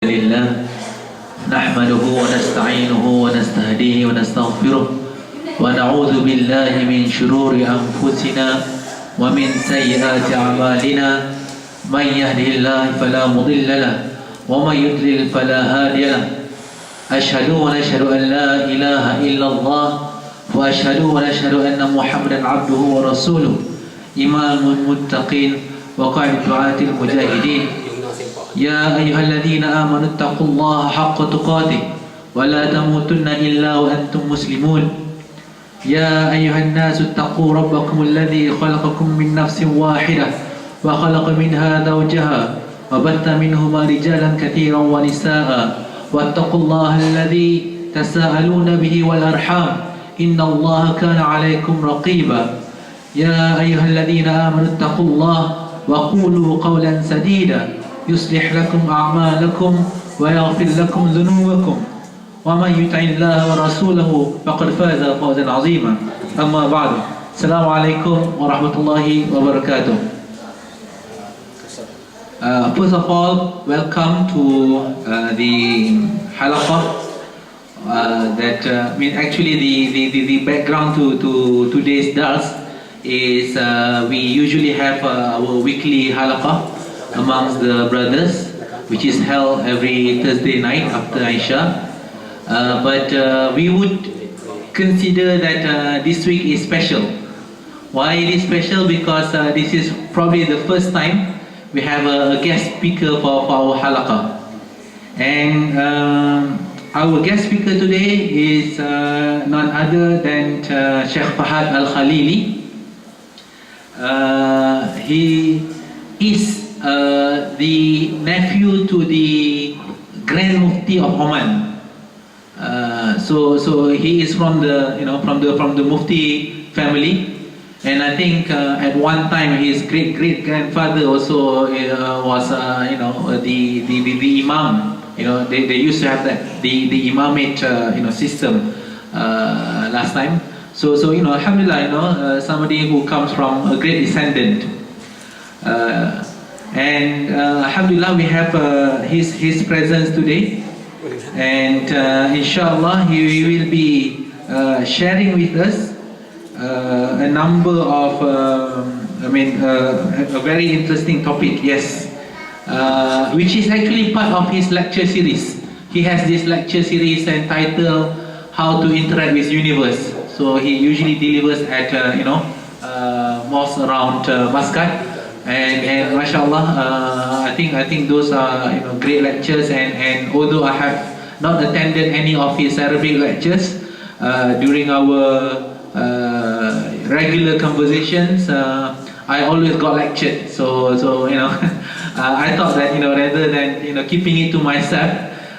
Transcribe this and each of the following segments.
لله نحمده ونستعينه ونستهديه ونستغفره ونعوذ بالله من شرور أنفسنا ومن سيئات أعمالنا من يهده الله فلا مضل له ومن يضلل فلا هادي له أشهد ونشهد أن لا إله إلا الله وأشهد ونشهد أن محمدا عبده ورسوله إمام المتقين وقائد دعاة المجاهدين يا أيها الذين آمنوا اتقوا الله حق تقاته ولا تموتن إلا وأنتم مسلمون يا أيها الناس اتقوا ربكم الذي خلقكم من نفس واحدة وخلق منها زوجها وبث منهما رجالا كثيرا ونساء واتقوا الله الذي تساءلون به والأرحام إن الله كان عليكم رقيبا يا أيها الذين آمنوا اتقوا الله وقولوا قولا سديدا يصلح لكم أعمالكم ويغفر لكم ذنوبكم ومن يطع الله ورسوله فقد فاز فوزا عظيما أما بعد السلام عليكم ورحمة الله وبركاته. First of all, welcome to the Halaqah. Actually the background to today's dars is we usually have our weekly Halaqah amongst the brothers, which is held every Thursday night after Isha. But we would consider that this week is special. Why it is special? Because this is probably the first time we have a guest speaker for our Halaqah. And our guest speaker today is none other than Sheikh Fahad Al-Khalili. He is the nephew to the Grand Mufti of Oman. So he is from the from the Mufti family, and I think at one time his great grandfather also was the imam. They used to have that the imamate system last time. So alhamdulillah, somebody who comes from a great descendant. And alhamdulillah, we have his presence today, and inshallah he will be sharing with us a number of a very interesting topic, yes, which is actually part of his lecture series. He has this lecture series entitled How to Interact with Universe. So he usually delivers at mosques around Muscat. And mashallah, I think those are great lectures, and although I have not attended any of his Arabic lectures during our regular conversations, I always got lectured. So I thought that rather than keeping it to myself,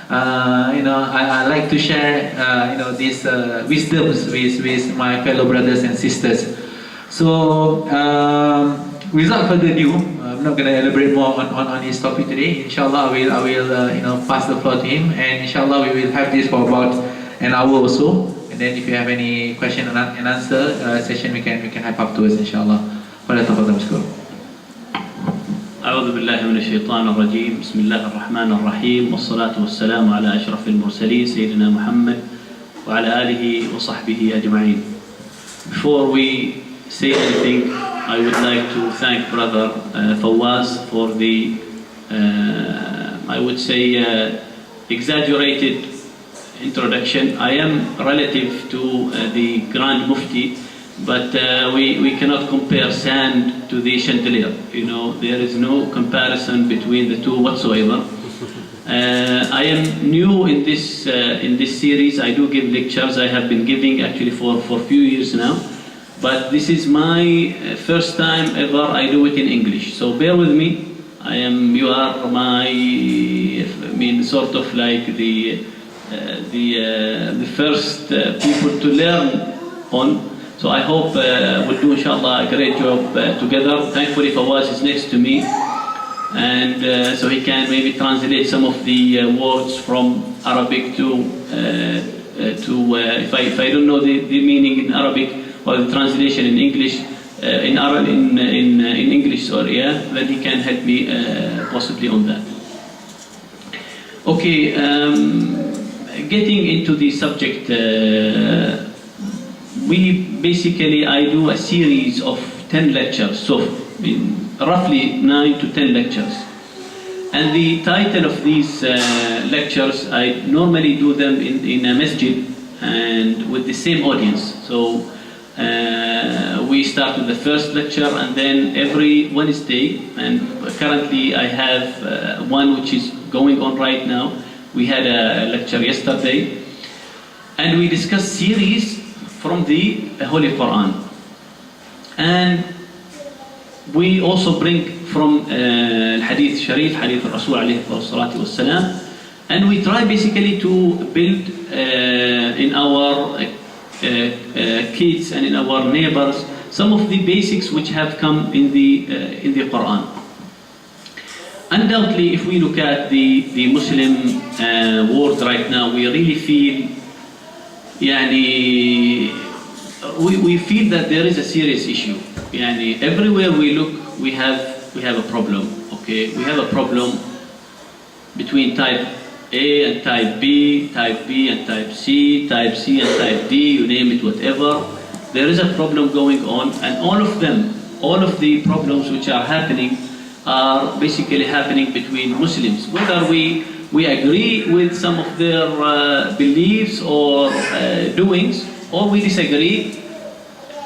I like to share these wisdoms with my fellow brothers and sisters. So without further ado, I'm not going to elaborate more on his topic today. Inshallah, I will pass the floor to him, and inshallah we will have this for about an hour or so. And then if you have any question and answer session, we can have afterwards, inshallah. أعوذ بالله من الشيطان الرجيم بسم الله الرحمن الرحيم والصلاة والسلام على أشرف المرسلين سيدنا محمد وعلى آله وصحبه أجمعين. Before we say anything, I would like to thank brother Fawwaz for the I would say exaggerated introduction. I am relative to the Grand Mufti, but we cannot compare sand to the chandelier. There is no comparison between the two whatsoever. I am new in this series. I do give lectures. I have been giving actually for a few years now, but this is my first time ever I do it in English. So bear with me. You are my sort of like the first people to learn on. So I hope we'll do inshallah a great job together. Thankfully Fawwaz is next to me, and so he can maybe translate some of the words from Arabic to if I don't know the meaning in Arabic or the translation in English, in English, sorry, then he can help me possibly on that. Okay, getting into the subject, I do a series of 10 lectures, so roughly 9 to 10 lectures. And the title of these lectures, I normally do them in a masjid and with the same audience. So we start with the first lecture, and then every Wednesday, and currently I have one which is going on right now. We had a lecture yesterday, and we discussed series from the Holy Quran. And we also bring from Hadith Sharif, Hadith Rasul alayhi salatu wassalam, and we try basically to build in our kids and in our neighbors some of the basics which have come in the Quran. Undoubtedly, if we look at the Muslim world right now, we really feel, we feel that there is a serious issue. Everywhere we look, we have a problem. Okay, we have a problem between type A and type B and type C and type D, you name it, whatever. There is a problem going on, and all of the problems which are happening are basically happening between Muslims. Whether we agree with some of their beliefs or doings, or we disagree,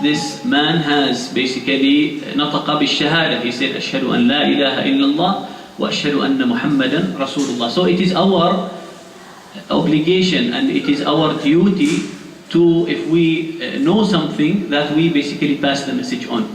this man has basically نطق بالشهادة. He said, أشهد أن لا إله إلا الله وأشهد أن محمدا رسول الله. So it is our obligation and it is our duty to, if we know something, that we basically pass the message on.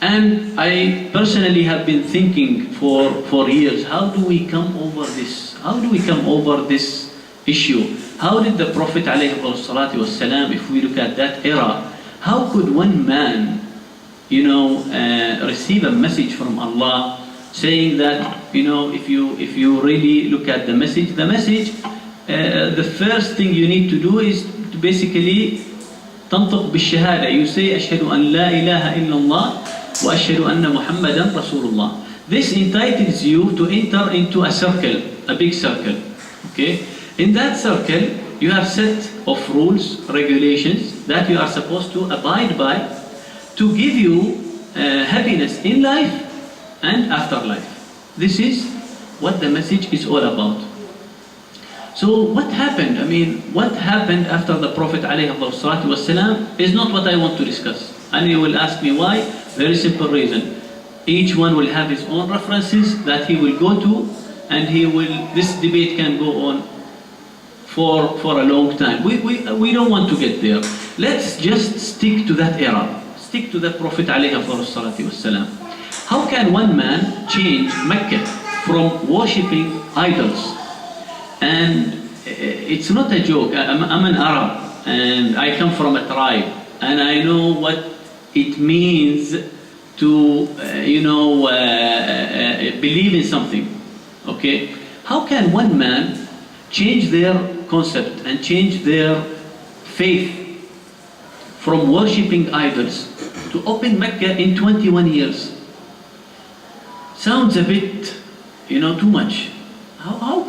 And I personally have been thinking for years, how do we come over this? How do we come over this issue? How did the Prophet ﷺ, if we look at that era, how could one man, receive a message from Allah saying that, if you really look at the message, the first thing you need to do is to basically تنطق بالشهادة. You say أشهد أن لا إله إلا الله وأشهد أن محمدا رسول الله. This entitles you to enter into a circle, a big circle. Okay? In that circle, you have set of rules, regulations that you are supposed to abide by to give you happiness in life and afterlife. This is what the message is all about. So what happened? What happened after the Prophet ﷺ is not what I want to discuss. And you will ask me why? Very simple reason. Each one will have his own references that he will go to, and this debate can go on for a long time. We don't want to get there. Let's just stick to that era. Stick to the Prophet ﷺ. How can one man change Mecca from worshipping idols? And it's not a joke. I'm an Arab, and I come from a tribe, and I know what it means to believe in something. Okay? How can one man change their concept and change their faith from worshipping idols to open Mecca in 21 years? Sounds a bit, too much. How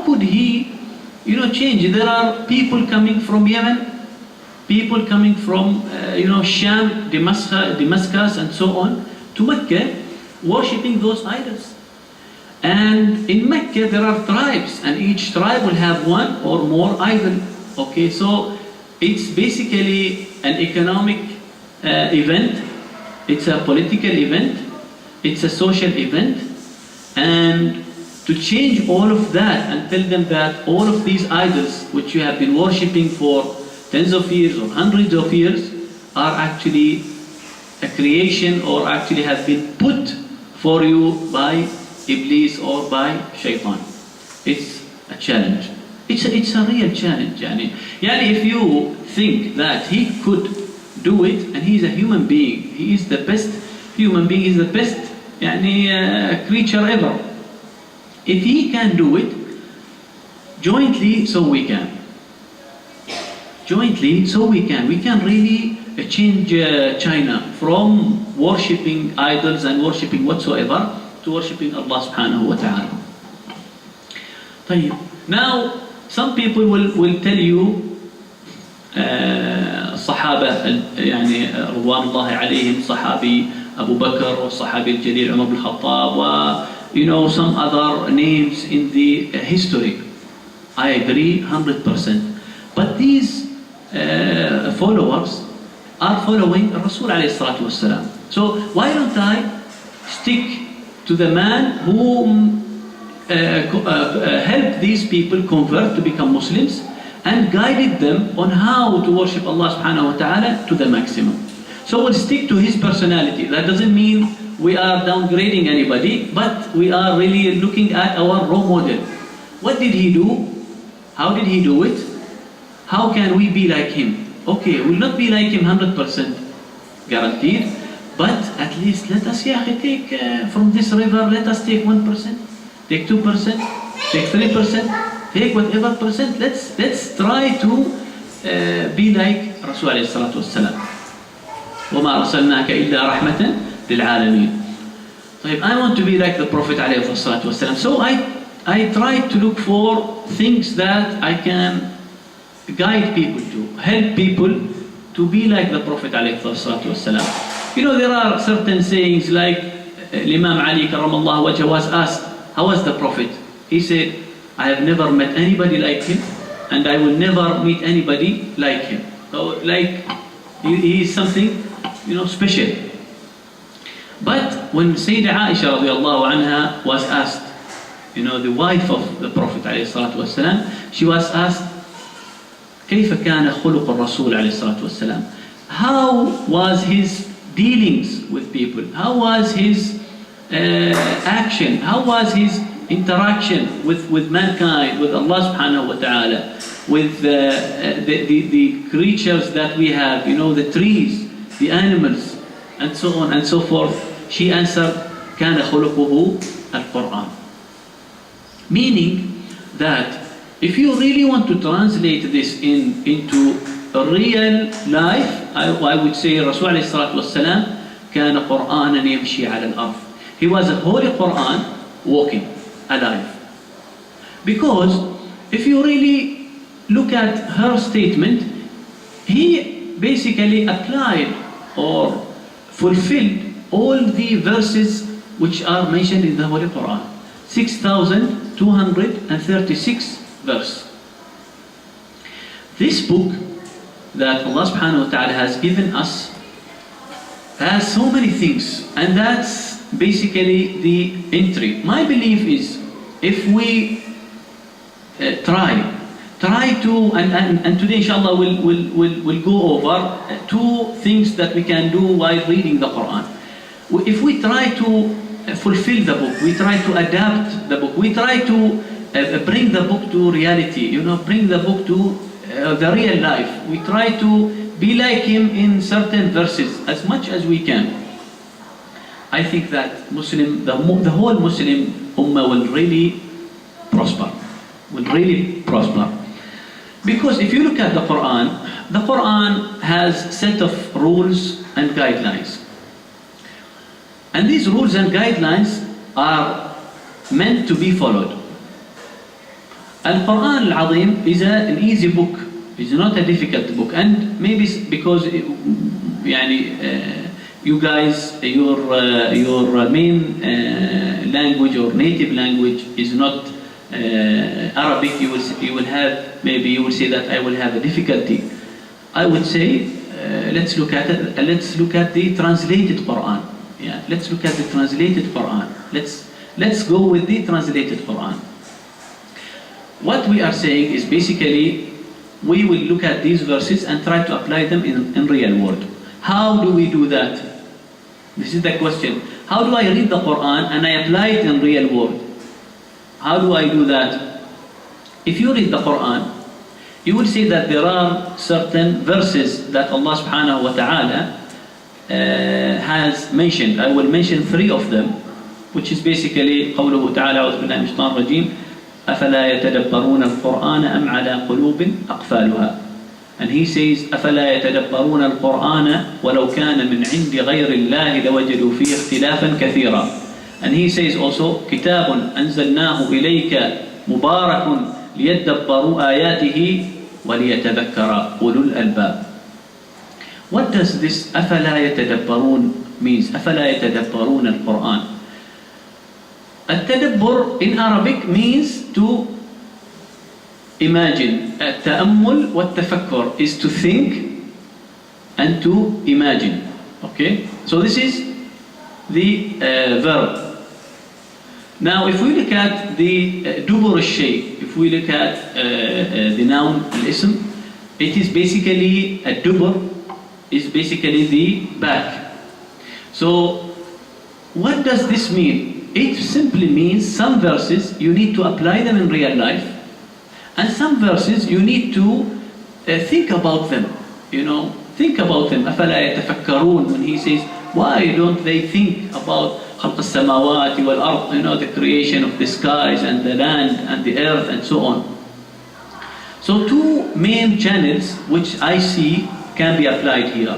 could he change? There are people coming from Yemen, people coming from Sham, Damascus and so on, to Mecca, worshipping those idols. And in Mecca there are tribes, and each tribe will have one or more idol. Okay, so it's basically an economic event, it's a political event, it's a social event, and to change all of that and tell them that all of these idols which you have been worshipping for tens of years or hundreds of years are actually a creation, or actually have been put for you by Iblis or by Shaitan. It's a challenge. It's a real challenge. If you think that he could do it, and he's a human being, he is the best human being, he's the best creature ever. If he can do it, jointly, so we can. Jointly, so we can. We can really change China from worshipping idols and worshipping whatsoever to worshipping Allah subhanahu wa ta'ala. طيب. Now some people will tell you الصحابة يعني رضوان الله عليهم صحابي أبو بكر والصحابي الجليل عمر بن الخطاب و you know some other names in the history. I agree 100%. But these followers are following Rasul عليه الصلاة والسلام. So why don't I stick to the man who helped these people convert to become Muslims and guided them on how to worship Allah subhanahu wa ta'ala to the maximum. So we'll stick to his personality. That doesn't mean we are downgrading anybody, but we are really looking at our role model. What did he do? How did he do it? How can we be like him? Okay, we'll not be like him 100% guaranteed, but at least let us take from this river, let us take 1%, take 2%, take 3%. Take whatever percent, let's try to be like Rasul عليه الصلاة والسلام. وما أرسلناك إلا رحمة للعالمين. طيب, I want to be like the Prophet عليه الصلاة والسلام. So I try to look for things that I can guide people to, help people to be like the Prophet عليه الصلاة والسلام. You know, there are certain sayings like Imam Ali كرم الله وجهه was asked, how was the Prophet? He said, I have never met anybody like him, and I will never meet anybody like him. So, like, he is something, you know, special. But when Sayyidah Aisha radiallahu anha was asked, you know, the wife of the Prophet عليه الصلاة والسلام, she was asked, كيف كان خلق الرسول عليه الصلاة والسلام? How was his dealings with people? How was his action? How was his interaction with mankind, with Allah subhanahu wa ta'ala, with the creatures that we have, you know, the trees, the animals, and so on and so forth? She answered, كان خلقه القرآن. Meaning that if you really want to translate this into a real life, I would say Rasul عليه الصلاة والسلام كان قرآنا يمشي على الأرض. He was a holy Quran walking alive. Because if you really look at her statement, he basically applied or fulfilled all the verses which are mentioned in the Holy Quran. 6,236 verse. This book that Allah subhanahu wa ta'ala has given us has so many things, and that's basically the entry. My belief is if we try to, and today inshallah we'll go over two things that we can do while reading the Quran. If we try to fulfill the book, we try to adapt the book, we try to bring the book to reality, you know, bring the book to the real life. We try to be like him in certain verses as much as we can. I think that the whole Muslim Ummah will really prosper. Because if you look at the Quran has a set of rules and guidelines. And these rules and guidelines are meant to be followed. Al-Quran al-Azim is an easy book. It's not a difficult book. And maybe because you guys, your main language or native language is not Arabic, you will have, maybe you will say that I will have a difficulty. I would say let's look at it. Let's look at the translated Quran. Yeah, let's look at the translated Quran. Let's go with the translated Quran. What we are saying is basically we will look at these verses and try to apply them in real world. How do we do that? This is the question. How do I read the Quran and I apply it in real world? How do I do that? If you read the Quran, you will see that there are certain verses that Allah subhanahu wa ta'ala has mentioned. I will mention 3 of them, which is basically قوله تعالى أعوذ بالله من الشيطان الرجيم أفلا يتدبرون القرآن أم على قلوب أقفالها. And he says أفلا يتدبرون القرآن ولو كان من عند غير الله لوجدوا فيه اختلافا كثيرا. And he says also كتاب أنزلناه إليك مبارك ليدبروا آياته وليتذكر أولو الألباب. What does this أفلا يتدبرون means? أفلا يتدبرون القرآن. التدبر in Arabic means to imagine. التأمل والتفكر is to think and to imagine. Okay, so this is the verb. Now if we look at the dubur al-shay, if we look at the noun al-ism, it is basically a dubur is basically the back. So what does this mean? It simply means some verses you need to apply them in real life, and some verses you need to think about them, think about them. أَفَلَا يَتَفَكَّرُونَ, when he says, why don't they think about خَلْقَ السَّمَاوَاتِ وَالْأَرْضِ, the creation of the skies and the land and the earth and so on. So two main channels which I see can be applied here.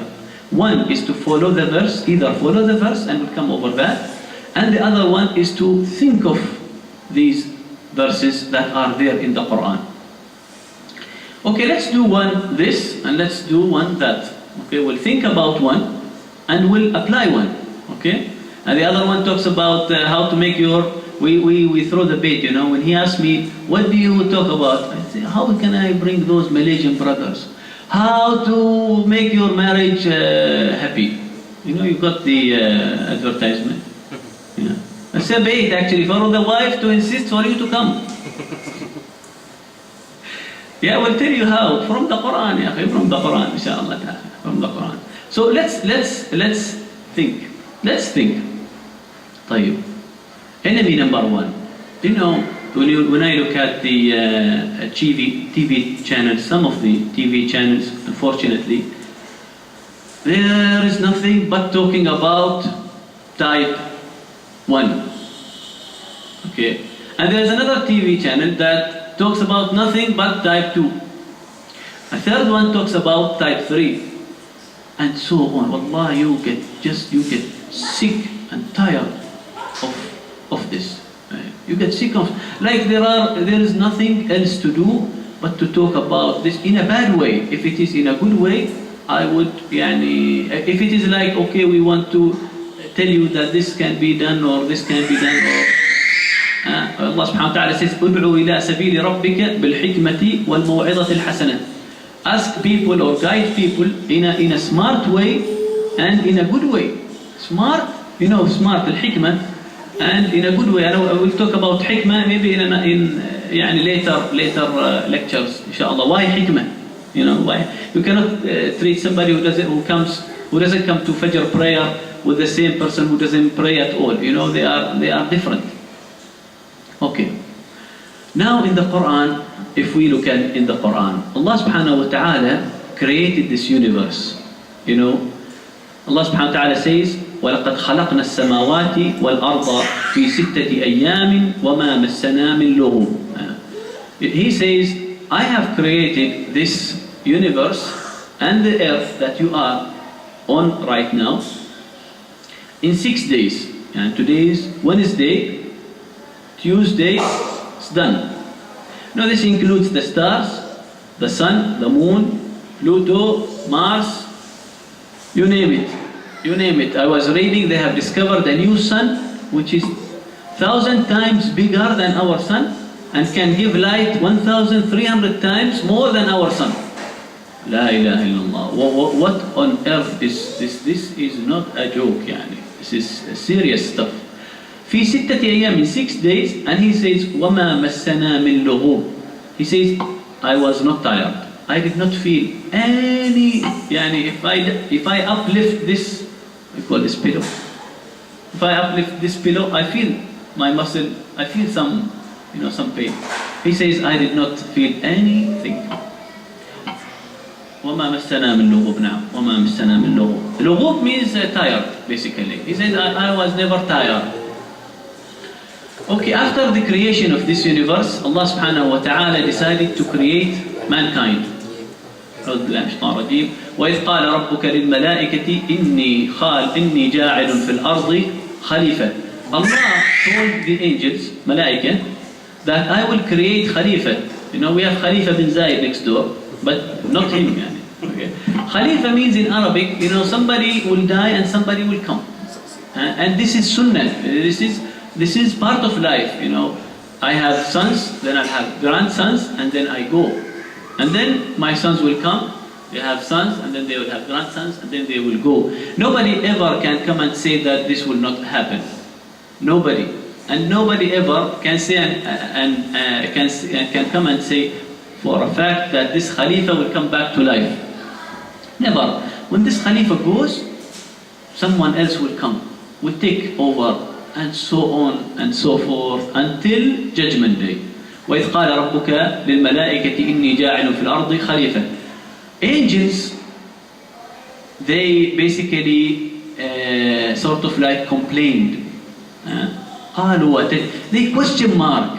One is to follow the verse, either follow the verse and we'll come over that, and the other one is to think of these verses that are there in the Quran. Okay, let's do one this and let's do one that. Okay, we'll think about one and we'll apply one. Okay, and the other one talks about how to make your. We throw the bait, when he asked me, what do you talk about? I say, how can I bring those Malaysian brothers? How to make your marriage happy? You got the advertisement. Yeah. It's a bait actually for the wife to insist for you to come. Yeah, we'll tell you how from the Quran, from the Quran, inshallah ta'ala, from the Quran. So let's think. Let's think. طيب. Enemy number one. When I look at the TV channels, some of the TV channels, unfortunately, there is nothing but talking about type 1. Okay, and there is another TV channel that talks about nothing but type 2. A third one talks about type 3, and so on. Wallah, you get sick and tired of this. You get sick of, like there is nothing else to do but to talk about this in a bad way. If it is in a good way, I would, if it is like, okay, we want to tell you that this can be done or this can be done, or Allah subhanahu wa ta'ala says, "Ud'u ila sabili rabbika bil hikmati wal maw'izati al hasanah." Ask people or guide people in a smart way and in a good way. Smart, smart, al-hikmah, and in a good way. I will talk about hikmah maybe in later lectures, inshallah. Why hikmah? Why you cannot treat somebody who doesn't come to Fajr prayer with the same person who doesn't pray at all. They are different. Okay. Now in the Quran, if we look at in the Quran, Allah subhanahu wa ta'ala created this universe. Allah subhanahu wa ta'ala says, وَلَقَدْ خَلَقْنَا السَّمَاوَاتِ وَالْأَرْضَ فِي 6 أَيَّامٍ وَمَا مَسَّنَا مِنْ لُغُوبٍ. He says, I have created this universe and the earth that you are on right now in 6 days. And today is Wednesday, Tuesday, it's done. Now this includes the stars, the sun, the moon, Pluto, Mars, you name it. You name it. I was reading they have discovered a new sun which is 1,000 times bigger than our sun and can give light 1,300 times more than our sun. La ilaha illallah. What on earth is this? This is not a joke, This is serious stuff. في 6 أيام, in 6 days, and he says وَمَا مَسَّنَا مِن لُغُوبٍ. He says, I was not tired. I did not feel any, if I uplift this, we call this pillow. If I uplift this pillow, I feel my muscle, I feel some, some pain. He says, I did not feel anything. وَمَا مَسَّنَا مِن لُغُوبٍ. نعم, وَمَا مَسَّنَا مِن لُغُوبٍ. Lughub means tired, basically. He says, I was never tired. Okay, after the creation of this universe, Allah subhanahu wa ta'ala decided to create mankind. أعوذ بالله من الشيطان الرجيم. وإذ قال ربك للملائكة إني جاعل في الأرض خليفة. Allah told the angels, malaika, that I will create Khalifa. You know, we have Khalifa bin Zayed next door, but not him. Okay. Khalifa means in Arabic, you know, somebody will die and somebody will come. And this is sunnah. This is part of life, you know. I have sons, then I'll have grandsons, and then I go. And then my sons will come, they have sons, and then they will have grandsons, and then they will go. Nobody ever can come and say that this will not happen. Nobody. And nobody ever can say can come and say for a fact that this Khalifa will come back to life. Never. When this Khalifa goes, someone else will come, will take over, and so on and so forth until Judgment Day. وَإِذْ قَالَ رَبُّكَ لِلْمَلَائِكَةِ إِنِّي جَاعِلٌ فِي الْأَرْضِ خَلِيفَةً. Angels, they basically sort of like complained. They question mark.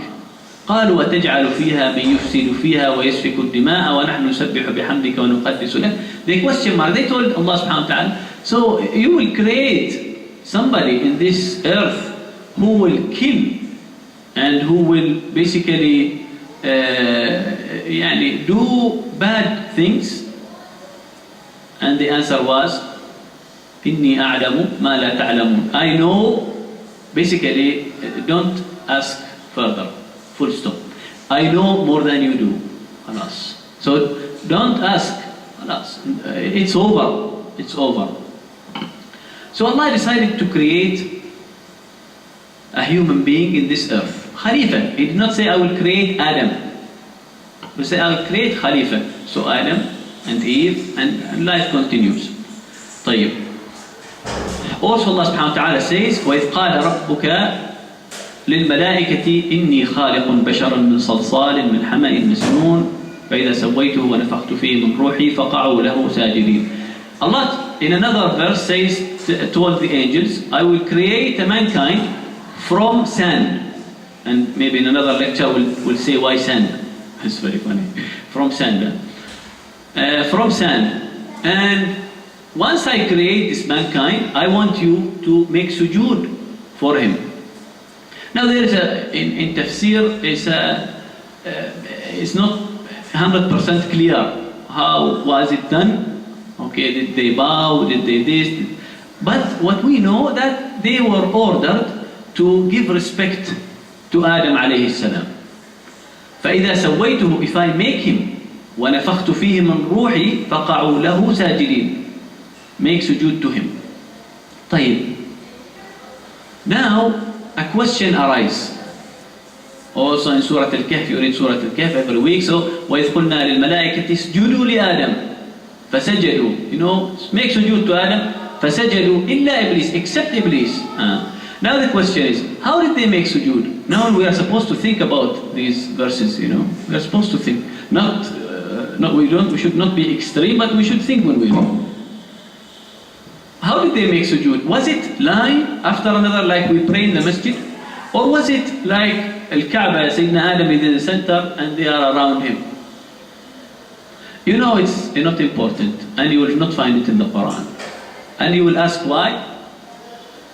قالوا وتجعل فيها من يفسد فيها ويسفك الدماء ونحن نسبح بحمدك ونقدس لك. They question mark. They told Allah subhanahu wa ta'ala, so you will create somebody in this earth who will kill and who will basically do bad things. And the answer was إني أعلم ما لا تعلمون. I know. Basically, don't ask further. Full stop. I know more than you do. Alas. So don't ask. Alas. It's over. It's over. So Allah decided to create a human being in this earth. Khalifa. He did not say, I will create Adam. He said, I will create Khalifa. So Adam and Eve and life continues. طيب. Also Allah subhanahu wa ta'ala says, وَإِذْ قَالَ رَبُّكَ لِلْمَلَائِكَةِ إِنِّي خَالِقٌ بَشَرًا مِنْ صَلْصَالٍ مِنْ حَمَإٍ مَسْنُونٍ فَإِذَا سَوَّيْتُهُ وَنَفَخْتُ فِيهِ مِنْ رُوحِي فَقَعُوا لَهُ سَاجِدِينَ. Allah in another verse says towards the angels, I will create a mankind from sand. And maybe in another lecture we'll say why sand. It's very funny. From sand. From sand. And once I create this mankind, I want you to make sujood for him. Now there is in tafsir, it's not 100% clear how was it done. Okay, did they bow, did they this? But what we know that they were ordered to give respect to Adam alayhi salam. فإذا سويته, if I make him, ونفخت فيه من روحي فقعوا له ساجدين. Make sujood to him. طيب. Now, a question arises. Also in Surah Al-Kahf, you read Surah Al-Kahf every week. So, وَإِذْ قُلْنَا لِلْمَلَائِكَةِ اسْجُدُوا لِآدَمَ فَسَجَدُوا. You know, make sujood to Adam. فَسَجَدُوا إِلَّا إِبْلِيسَ, except Iblis. Now the question is, how did they make sujood? Now we are supposed to think about these verses, you know. We are supposed to think. We should not be extreme, but we should think when we read. How did they make sujood? Was it line after another like we pray in the masjid? Or was it like Al-Kaaba, Sayyidina Adam is in the center and they are around him? You know it's not important and you will not find it in the Quran. And you will ask why?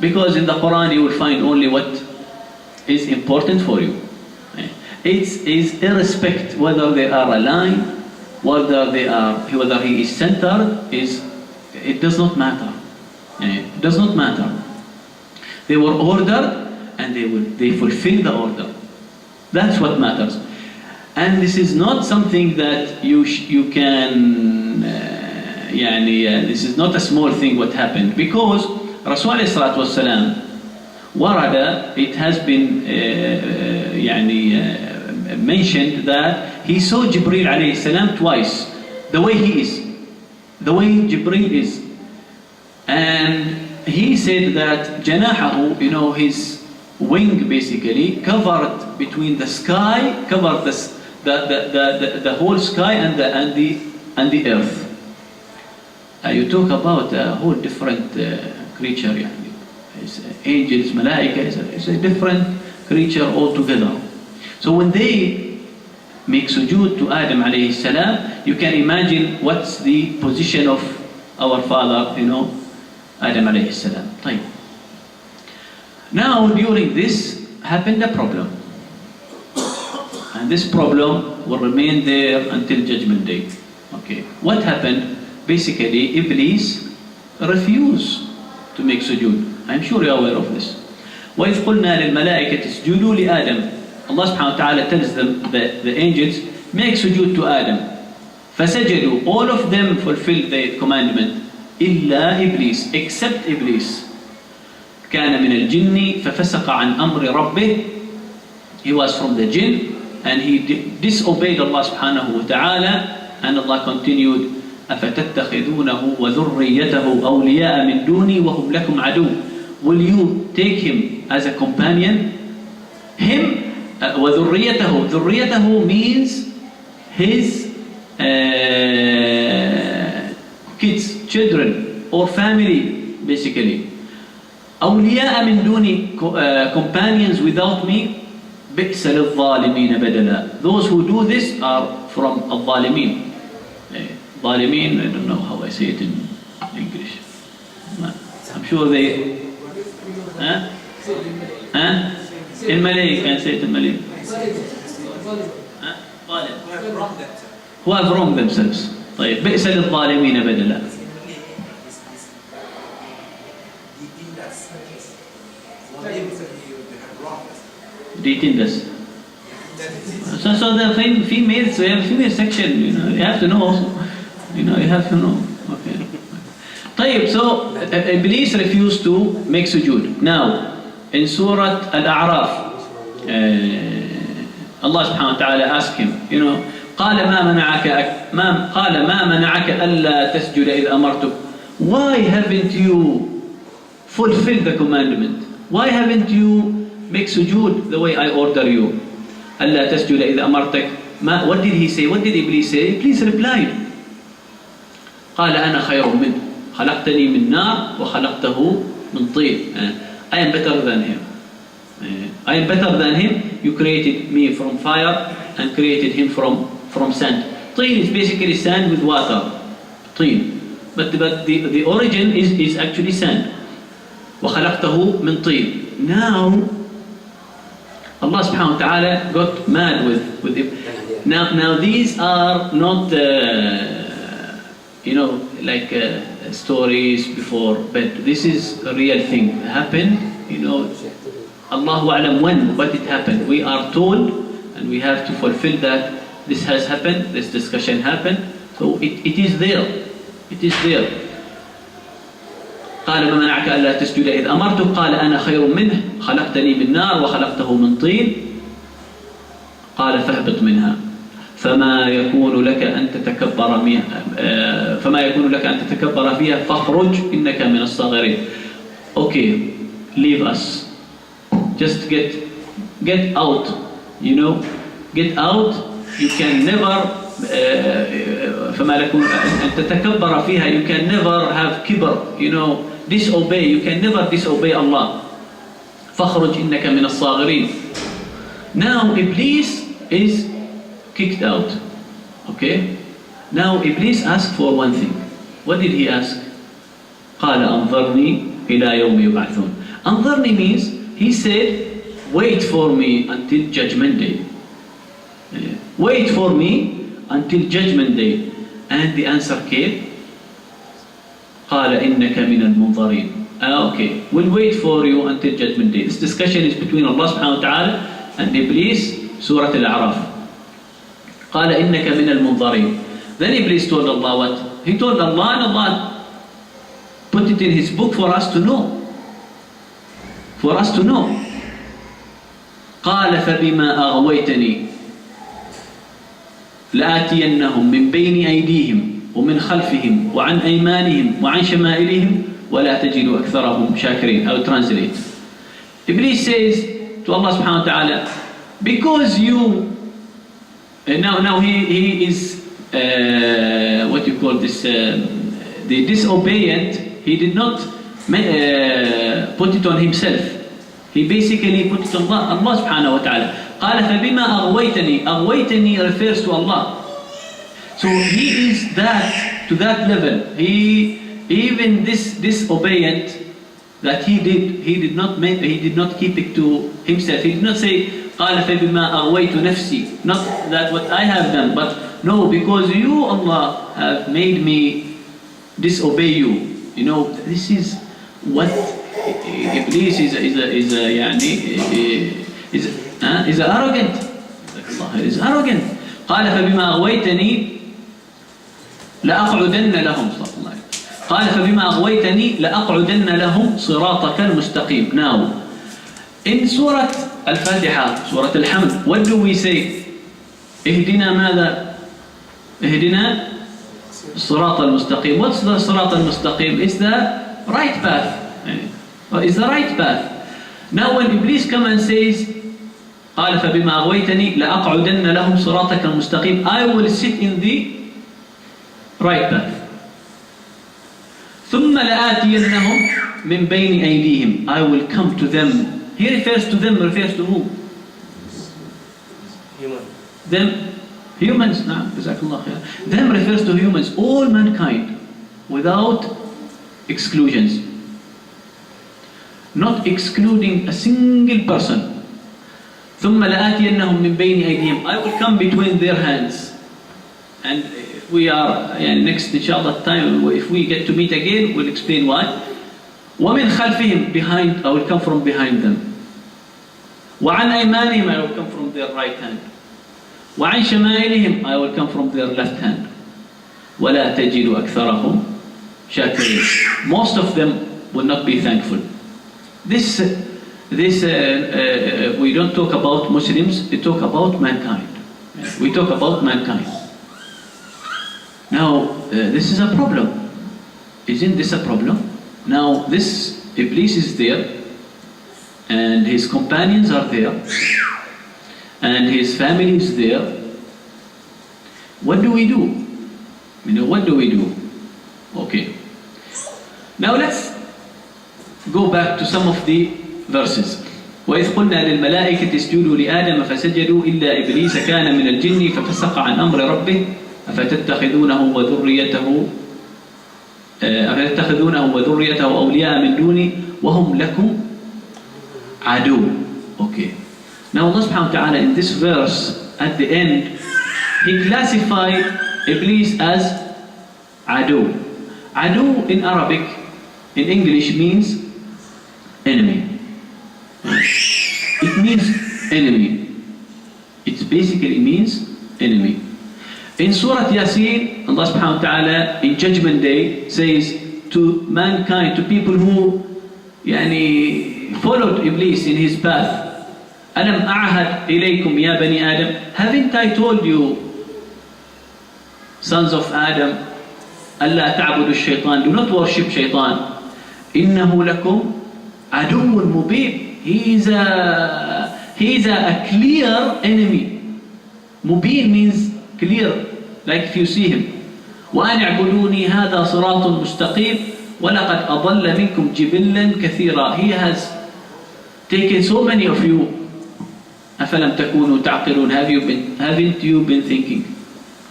Because in the Quran you will find only what is important for you. It is irrespective whether they are aligned, whether he is centered, it does not matter. It does not matter. They were ordered and they fulfill the order. That's what matters. And this is not something that you can this is not a small thing what happened, because Rasul alayhi salatu wassalam warada, it has been mentioned that he saw Jibreel alayhi salam twice, the way he is, the way Jibreel is. And he said that janahahu, you know, his wing basically covered between the sky, covered the whole sky and the earth. You talk about a whole different creature. It's angels, malaika, it's a different creature altogether. So when they make sujood to Adam alayhi salam, you can imagine what's the position of our father, you know, Adam alayhi salam. Now during this happened a problem. And this problem will remain there until Judgment Day. Okay. What happened? Basically, Iblis refused to make sujood. I'm sure you're aware of this. وَإِذْ قُلْنَا لِلْمَلَائِكَةِ اسْجُدُوا لِآدَمَ. Allah subhanahu wa ta'ala tells them, the angels, make sujood to Adam. فَسَجَدُوا. All of them fulfilled the commandment. إِلَّا إِبْلِيس. Except Iblis. كَانَ مِنَ الْجِنِّ فَفَسَقَ عَنْ أَمْرِ رَبِّهِ. He was from the jinn and he disobeyed Allah subhanahu wa ta'ala, and Allah continued, أَفَتَتَّخِذُونَهُ وَذُرِّيَّتَهُ أَوْلِيَاءَ مِن دُونِي وَهُمْ لَكُمْ عَدُوٌّ. Will you take him as a companion? Him, وَذُرِّيَّتَهُ. ذُرِّيَّتَهُ means his kids, children, or family, basically. أَوْلِيَاءَ مِن دُونِي, companions without me. بِئْسَ لِلظَّالِمِينَ بَدَلًا. Those who do this are from الظالمين. ظالمين, I don't know how I say it in English. I'm sure they... In Malay, you can say it in Malay. Who have wronged themselves. طيب. بئس للظالمين بدلا. Detindas. So the females, we have female section, you have to know also. You have to know. Okay. طيب, so Iblis refused to make sujood. Now, in Surah Al-A'raf, Allah subhanahu wa ta'ala asked him, قال ما منعك ألا تسجد إذ أمرتك. Why haven't you fulfilled the commandment? Why haven't you make sujood the way I order you? ألا تسجد إذ أمرتك. What did he say? What did Iblis say? Iblis replied, قال أنا خير منه خلقتني من نار وخلقته من طين. I am better than him. I am better than him. You created me from fire and created him from sand. طين is basically sand with water. طين. But the origin is actually sand. وخلقته من طين. Now Allah subhanahu wa ta'ala got mad with him. Now these are not like stories before, but this is a real thing. Happened, Allahu A'lam when, but it happened. We are told and we have to fulfill that this has happened, this discussion happened. So it is there. It is there. قال ما منعك ألا تسجد إذ أمرتك قال أنا خير منه خلقتني من نار وخلقته من طين قال فاهبط منها فما يكون لك أن تتكبر فيها فاخرج إنك من الصاغرين. Okay, leave us. Just get out. Get out. You can never فما لكم أن تتكبر فيها. You can never have kibr. Disobey. You can never disobey Allah. فاخرج إنك من الصاغرين. Now Iblis is kicked out. Okay? Now Iblis asked for one thing. What did he ask? قال أنظرني إلى يوم يبعثون. أنظرني means he said, wait for me until Judgment Day. Wait for me until Judgment Day. And the answer came. قال إنك من المنظرين. Okay, we'll wait for you until Judgment Day. This discussion is between Allah subhanahu wa ta'ala and Iblis, Surah Al-A'raf. قال إنك من المنظرين. Then Iblis told Allah what? He told Allah, and Allah put it in His book for us to know. For us to know. قال فبما أغويتني لآتينهم من بين أيديهم ومن خلفهم وعن أيمانهم وعن شمائلهم ولا تجد أكثرهم شاكرين. I will translate. Iblis says to Allah subhanahu wa ta'ala, because you now he is what you call this the disobedient. He did not put it on himself. He basically put it on Allah subhanahu wa ta'ala. قال فبما أغويتني. أغويتني refers to Allah. So he is to that level. Even this disobedient that he did not keep it to himself. He did not say, قال فبما أغويت نفسي. Not that what I have done, but no, because you, Allah, have made me disobey you. You know, this is what Iblis is arrogant. Allah is arrogant. قال فبما أغويتني لأقعدن لهم. قال فبما أغويتني لأقعدن لهم صراطك المستقيم. Now, in Surah Al-Fatiha, Surah Al-Hamd, what do we say? اهدنا ماذا؟ اهدنا الصراط المستقيم. What's the صراط المستقيم? It's the right path. It's the right path. Now when Iblis comes and says قال فبما أغويتني لأقعدن لهم صراطك المستقيم, I will sit in the right path. ثم لآتينهم من بين أيديهم, I will come to them. He refers to them, refers to who? Human. Them, humans. نعم, جزاك الله خير. Them refers to humans, all mankind, without exclusions, not excluding a single person. ثم لآتينهم من بين أيديهم, I will come between their hands. And we are next inshallah time, if we get to meet again, we'll explain why. ومن خلفهم, behind, I will come from behind them. وعن أيمانهم, I will come from their right hand. وعن شمائلهم, I will come from their left hand. ولا تجد أكثرهم شاكرين. Most of them will not be thankful. This we don't talk about Muslims, we talk about mankind. We talk about mankind. Now, this is a problem. Isn't this a problem? Now, this Iblis is there, and his companions are there, and his family is there. What do we do? What do we do? Okay. Now let's go back to some of the verses. وإذ قلنا للملائكة اسجدوا لآدم فسجدوا إلا إبليس كان من الجن ففسق عن أمر ربه أفتتخذونه وذريته أولياء من دوني وهم لكم عدو. Okay. Now Allah subhanahu wa ta'ala in this verse at the end, he classified Iblis as adu. Adu in Arabic, in English, means enemy. It means enemy. It basically means enemy. In Surah Yasin, Allah subhanahu wa ta'ala in Judgment Day says to mankind, to people who followed Iblis in his path, أَلَمْ أَعْهَدْ إِلَيْكُمْ يَا بَنِي آدَمْ, haven't I told you, sons of Adam, أَلَّا تَعْبُدُوا الشَّيْطَانِ, do not worship shaitan, إِنَّهُ لَكُمْ عَدُوٌ مُبِينٌ, he is a clear enemy. Mubin means clear, like if you see him. وَأَنِ اعْبُدُونِي هَذَا صِرَاطٌ مُسْتَقِيمٌ وَلَقَدْ أَضَلَّ مِنْكُمْ جِبِلًّا كَثِيرًا, he has taken so many of you. أَفَلَمْ تَكُونُوا تَعْقِلُونَ, haven't you been thinking?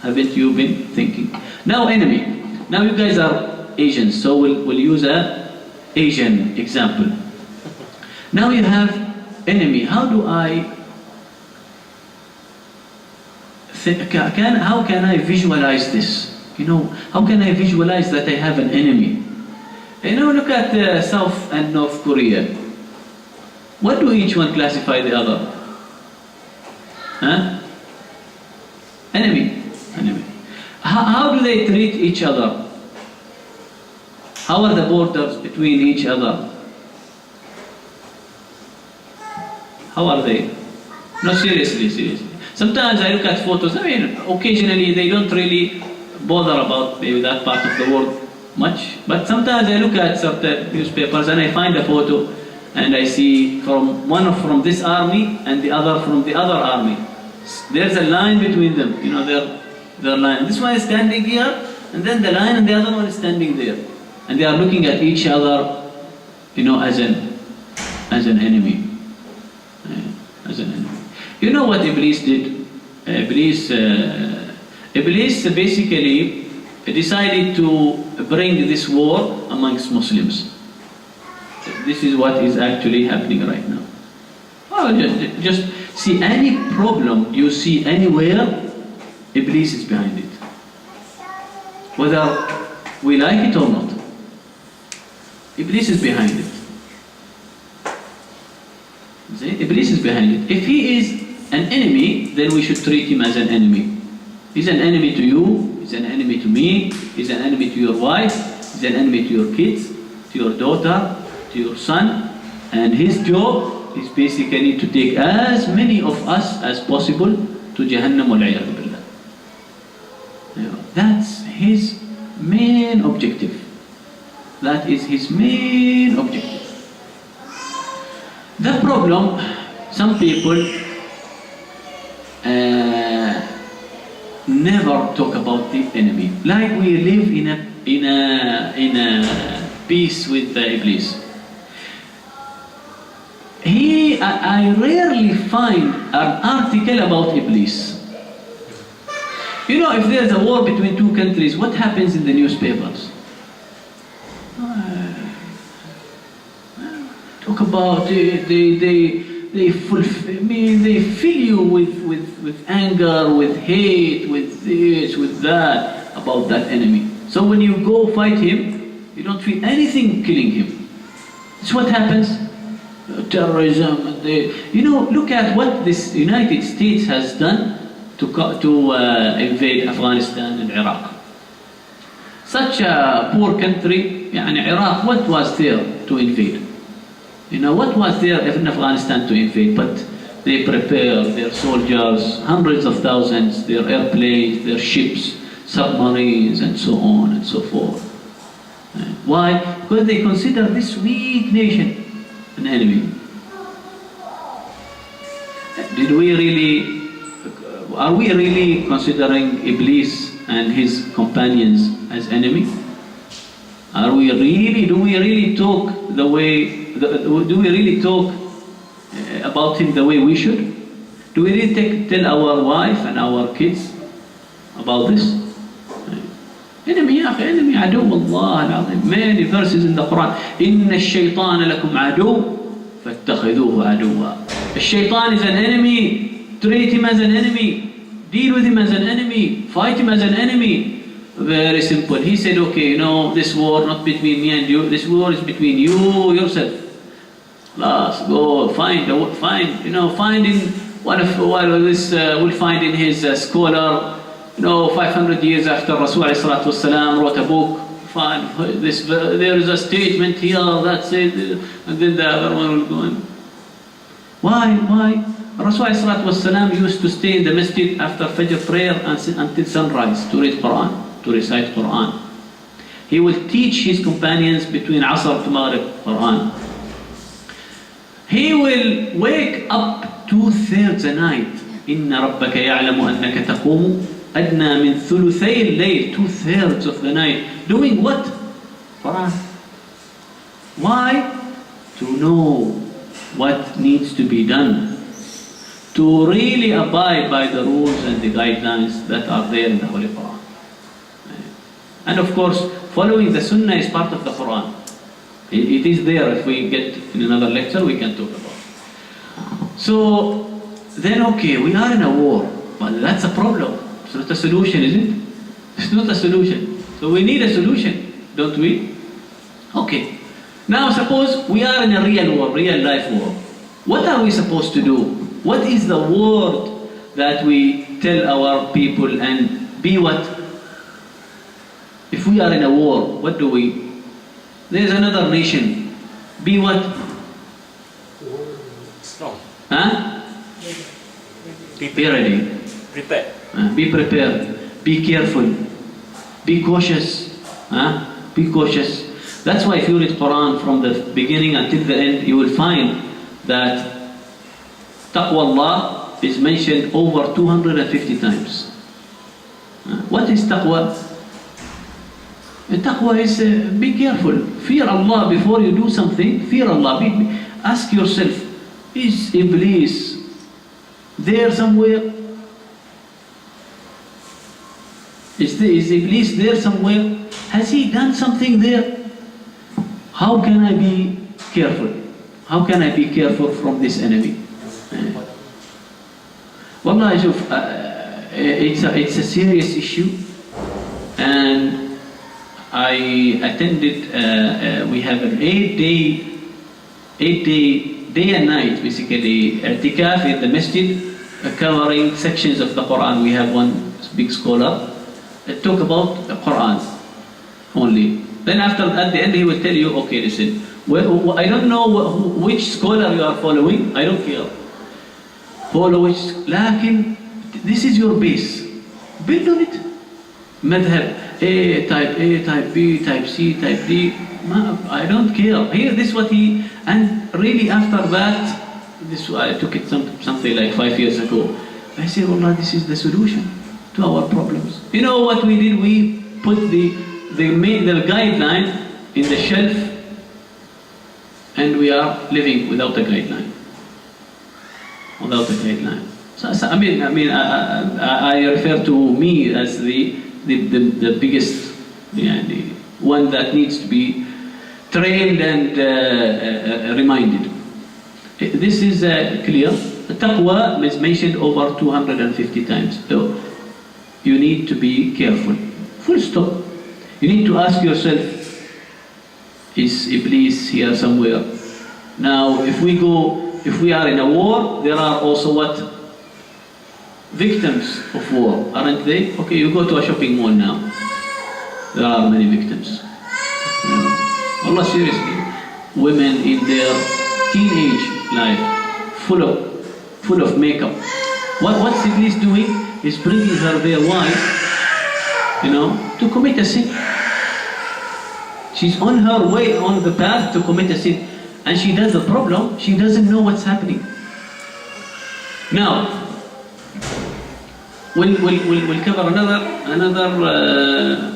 Haven't you been thinking? Now enemy. Now you guys are Asians, so we'll use a Asian example. Now you have enemy. How do I how can I visualize this? How can I visualize that I have an enemy? Look at South and North Korea. What do each one classify the other? Enemy. How do they treat each other? How are the borders between each other? How are they? No, seriously. Sometimes I look at photos, occasionally they don't really bother about maybe that part of the world much, but sometimes I look at certain newspapers and I find a photo and I see one from this army and the other from the other army. There's a line between them, their line. This one is standing here, and then the line and the other one is standing there. And they are looking at each other, as an enemy. As an enemy. You know what Iblis did? Iblis basically decided to bring this war amongst Muslims. This is what is actually happening right now. Well, just See, any problem you see anywhere, Iblis is behind it. Whether we like it or not. Iblis is behind it. See? Iblis is behind it. If he is an enemy, then we should treat him as an enemy. He's an enemy to you, he's an enemy to me, he's an enemy to your wife, he's an enemy to your kids, to your daughter, to your son, and his job is basically to take as many of us as possible to Jahannam wal-'iyadhu billah. That's his main objective. That is his main objective. The problem, some people never talk about the enemy. Like we live in a peace with the Iblis. I rarely find an article about Iblis. You know, if there's a war between two countries, what happens in the newspapers? Talk about they fill you with anger, with hate, with this, with that, about that enemy. So when you go fight him, you don't feel anything killing him. It's what happens. Terrorism. Look at what this United States has done to invade Afghanistan and Iraq. Such a poor country, Iraq, what was there to invade? What was there in Afghanistan to invade? But they prepare their soldiers, hundreds of thousands, their airplanes, their ships, submarines, and so on and so forth. Why? Because they consider this weak nation an enemy. Are we really considering Iblis and his companions as enemy? Do we really talk about him the way we should? Do we really tell our wife and our kids about this? Enemy, enemy, عدو الله العظيم. Many verses in the Quran. إن الشيطان لكم عدو فاتخذوه عدوا. The shaitan is an enemy. Treat him as an enemy. Deal with him as an enemy. Fight him as an enemy. Very simple. He said, okay, this war not between me and you. This war is between you yourself. Let's go find in one of this. We'll find in his scholar. 500 years after Rasul ﷺ wrote a book, find this. There is a statement here that says, and then the other one will go in. Why? Rasul ﷺ used to stay in the masjid after Fajr prayer until sunrise to read Quran, to recite Quran. He will teach his companions between Asr to Maghrib Quran. He will wake up 2/3 the night. إن ربك يعلم أنك تقوم أدنى من ثلثي الليل, 2/3 of the night. Doing what? Quran. Why? To know what needs to be done. To really abide by the rules and the guidelines that are there in the Holy Quran. And of course, following the Sunnah is part of the Quran. It is there. If we get in another lecture, we can talk about it. So, then okay, we are in a war. But that's a problem. It's not a solution, is it? It's not a solution. So we need a solution, don't we? Okay. Now suppose we are in a real war, real life war. What are we supposed to do? What is the word that we tell our people and be what? If we are in a war, what do we? There is another nation. Be what? Strong. Huh? Be ready. Prepare. Be prepared. Be careful. Be cautious. Be cautious. That's why if you read Quran from the beginning until the end, you will find that Taqwa Allah is mentioned over 250 times. What is Taqwa? Taqwa is be careful. Fear Allah before you do something. Fear Allah. Ask yourself, is Iblis there somewhere? Is Iblis there somewhere? Has he done something there? How can I be careful? How can I be careful from this enemy? والله شوف, it's a serious issue, and I attended, we have an 8-day day and night basically i'tikaf in the masjid, covering sections of the Quran. We have one big scholar that talk about the Quran only. Then after, at the end, he will tell you, okay, listen, well, I don't know which scholar you are following, I don't care. Follow which, lakin, this is your base. Build on it. Madhab, A, type A, type B, type C, type D. I don't care. Here, this is what he, and really after that, this I took it something like 5 years ago. I said, Wallah, this is the solution to our problems. You know what we did? We put the guideline in the shelf, and we are living without a guideline. Without a guideline. So I refer to me as the biggest, the one that needs to be trained and reminded. This is clear. Taqwa is mentioned over 250 times. So you need to be careful. Full stop. You need to ask yourself, is Iblis here somewhere? Now, if we are in a war, there are also what? Victims of war, aren't they? Okay, you go to a shopping mall now. There are many victims. Allah, seriously. Women in their teenage life, full of makeup. What's Iblis doing? Is bringing her their wife, to commit a sin. She's on her way on the path to commit a sin. And she does the problem, she doesn't know what's happening. Now, we'll cover another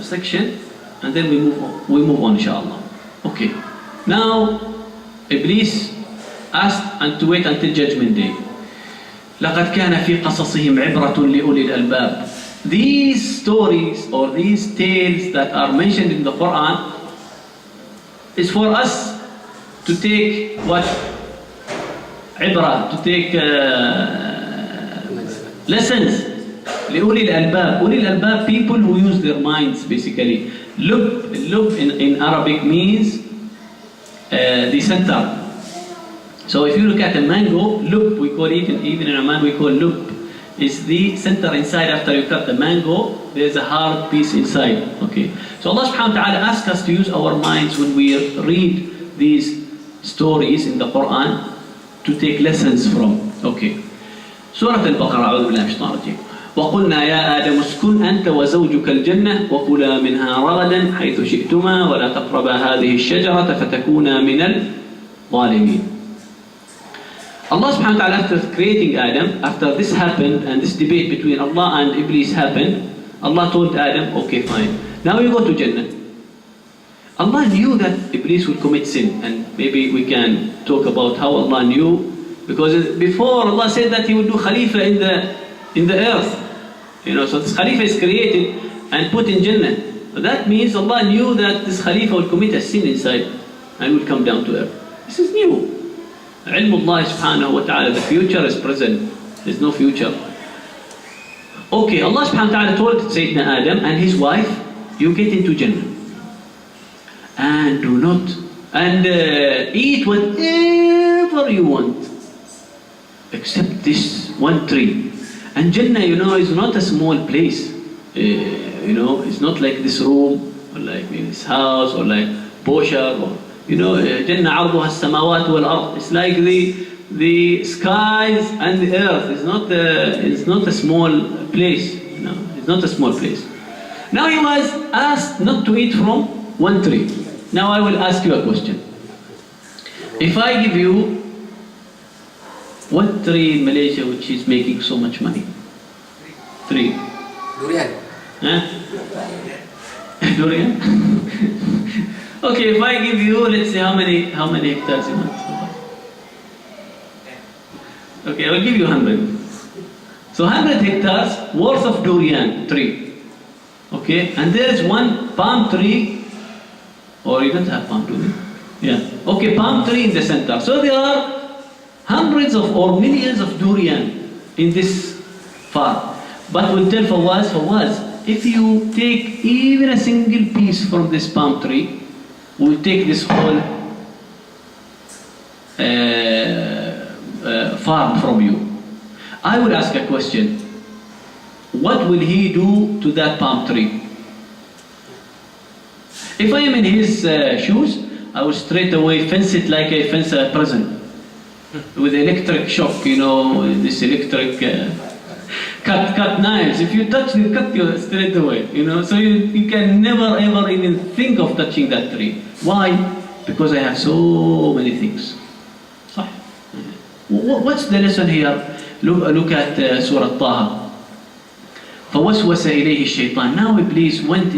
section, and then we move on, inshallah. Okay. Now, Iblis asked and to wait until Judgment Day. لقد كان في قصصهم عبرة لأولي الألباب. These stories or these tales that are mentioned in the Quran is for us to take what? Ibrah, to take lessons. لأولي الألباب. أولي الألباب, people who use their minds basically. Lub in Arabic means the center. So if you look at a mango, lub, we call it, even in Oman we call lub. It's the center inside. After you cut the mango, there's a hard piece inside. Okay. So Allah subhanahu wa ta'ala asks us to use our minds when we read these stories in the Quran to take lessons from. Okay. Surah Al-Baqarah, أعوذ بالله من الشيطان الرجيم. وقلنا يا آدم اسكن أنت وزوجك الجنة وكلا منها رغدا حيث شئتما ولا تقربا هذه الشجرة فتكونا من الظالمين. Allah subhanahu wa ta'ala, after creating Adam, after this happened and this debate between Allah and Iblis happened, Allah told Adam, okay, fine, now you go to Jannah. Allah knew that Iblis would commit sin, and maybe we can talk about how Allah knew, because before Allah said that He would do Khalifa in the earth. So this Khalifa is created and put in Jannah. So that means Allah knew that this Khalifa will commit a sin inside and will come down to earth. This is new. Ilmullah subhanahu wa ta'ala, the future is present. There's no future. Okay, Allah subhanahu wa ta'ala told Sayyidina Adam and his wife, you get into Jannah. And do not, eat whatever you want, except this one tree. And Jannah, is not a small place. It's not like this room, or like this house, or like Boushar, or Jannah عرضها السماوات والأرض. It's like the skies and the earth. It's not a small place. It's not a small place. Now he was asked not to eat from one tree. Now I will ask you a question. If I give you what tree in Malaysia which is making so much money? Tree. Durian. Huh? Durian? Okay, if I give you, let's say, how many hectares you want? Okay, I will give you 100. So 100 hectares worth of durian tree. Okay, and there is one palm tree, or you don't have palm tree? Yeah. Okay, palm tree in the center. So there are hundreds of or millions of durian in this far. But we'll tell Fawwaz, if you take even a single piece from this palm tree, we'll take this whole farm from you. I will ask a question. What will he do to that palm tree? If I am in his shoes, I will straight away fence it like I fence a prison. With electric shock, you know, this electric cut knives. If you touch it, cut you straight away, you know. So you can never ever even think of touching that tree. Why? Because I have so many things. صح. What's the lesson here? Look at Surah Taha. فوسوس إليه الشيطان. Now Iblis went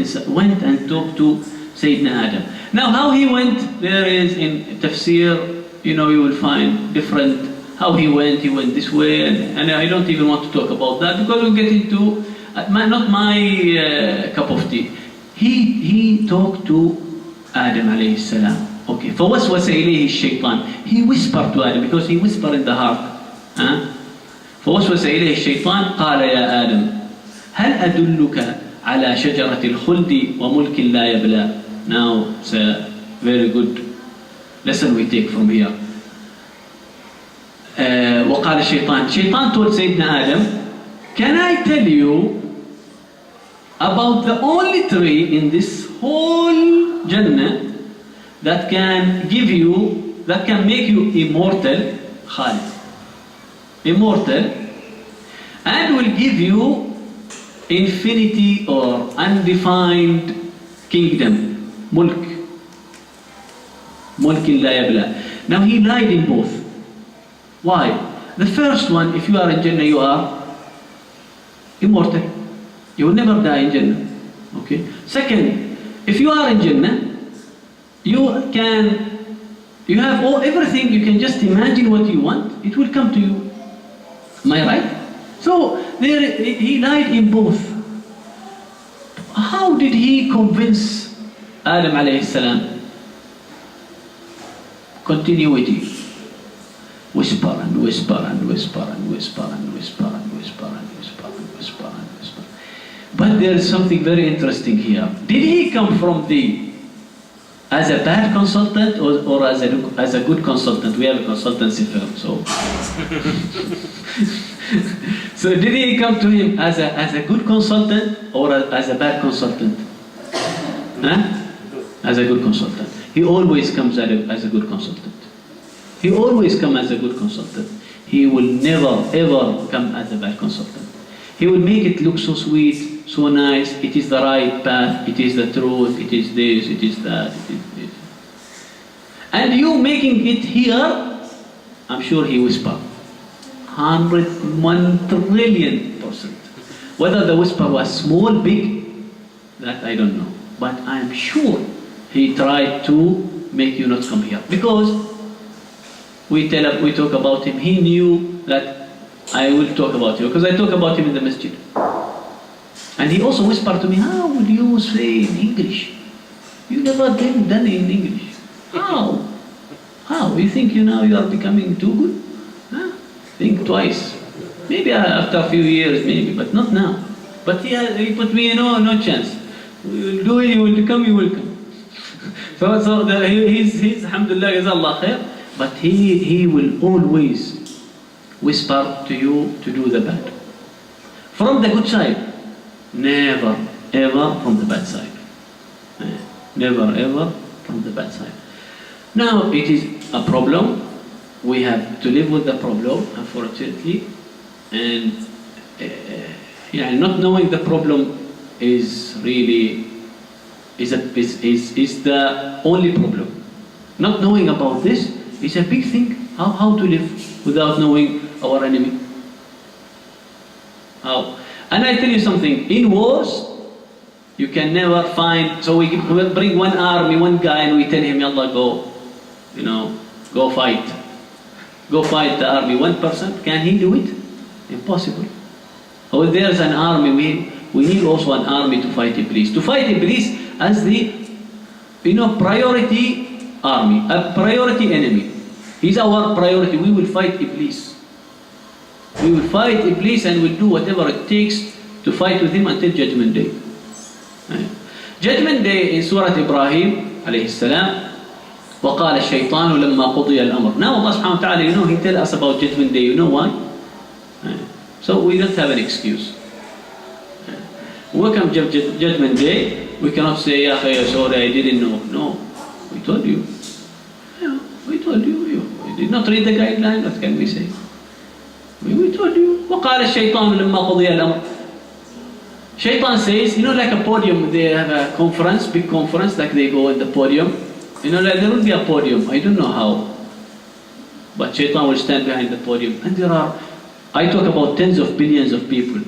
and talked to Sayyidina Adam. Now how he went, there is in tafsir, you know, you will find different, how he went this way, and I don't even want to talk about that because we'll get into, not my cup of tea. He talked to Adam alayhi salam. Okay, فوسوس إليه الشيطان. He whispered to Adam because he whispered in the heart. فوسوس إليه الشيطان قال يا آدم هل أدلك على شجرة الخلد وملك لا يبلى. Now it's a very good lesson we take from here. وقال الشيطان told Sayyidina Adam, can I tell you about the only tree in this whole Jannah that can give you, that can make you immortal, Khalid, immortal, and will give you infinity or undefined kingdom, mulk la yabla. Now he lied in both. Why? The first one, if you are in Jannah, you are immortal. You will never die in Jannah. Okay. Second, if you are in Jannah, you have everything. You can just imagine what you want. It will come to you. Am I right? So there, he lied in both. How did he convince Adam alayhi salam? Continuity. Whisper and whisper and whisper and whisper and whisper and whisper and whisper and whisper and whisper. But there is something very interesting here. Did he come from as a bad consultant or as a good consultant? We have a consultancy firm, so. So did he come to him as a good consultant or as a bad consultant? As a good consultant. He always comes as a good consultant. He always comes as a good consultant. He will never ever come as a bad consultant. He will make it look so sweet, so nice. It is the right path. It is the truth. It is this. It is that. It is this. And you making it here, I'm sure he whispered. 1 trillion%. Whether the whisper was small, big, that I don't know. But I'm sure he tried to make you not come here. Because we talk about him, he knew that I will talk about you. Because I talk about him in the masjid. And he also whispered to me, how would you say in English? You never done it in English. How? How? You think you are becoming too good? Think twice. Maybe after a few years, maybe, but not now. But he put me, no chance. You will do it, you will come, you will come. So he's alhamdulillah, jazakallah khair. But he will always whisper to you to do the bad. From the good side, never ever from the bad side. Never ever from the bad side. Now it is a problem. We have to live with the problem, unfortunately, and not knowing the problem is really is the only problem. Not knowing about this is a big thing. How to live without knowing our enemy? How? And I tell you something. In wars, you can never find. So we bring one army, one guy, and we tell him, "Yallah, go, go fight." Go fight the army. 1%, can he do it? Impossible. Or there's an army, we need also an army to fight Iblis. To fight Iblis as the priority army, a priority enemy. He's our priority. We will fight Iblis. We will fight Iblis and we'll do whatever it takes to fight with him until Judgment Day. Judgment Day in Surah Ibrahim alayhi salam, وَقَالَ الشَّيْطَانُ لَمَّا قُضِيَ الْأَمْرِ. Now Allah subhanahu wa ta'ala, He tells us about Judgment Day. You know why? So we don't have an excuse. Welcome Judgment Day, we cannot say, "Ya akhi, sorry, I didn't know." No, we told you. Yeah, we told you. You did not read the guideline. What can we say? We told you. وَقَالَ الشَّيْطَانُ لَمَّا قُضِيَ الْأَمْرِ. Shaitan says, like a podium, they have a conference, big conference, like they go in the podium. Like there will be a podium. I don't know how, but Shaitan will stand behind the podium, and I talk about tens of billions of people.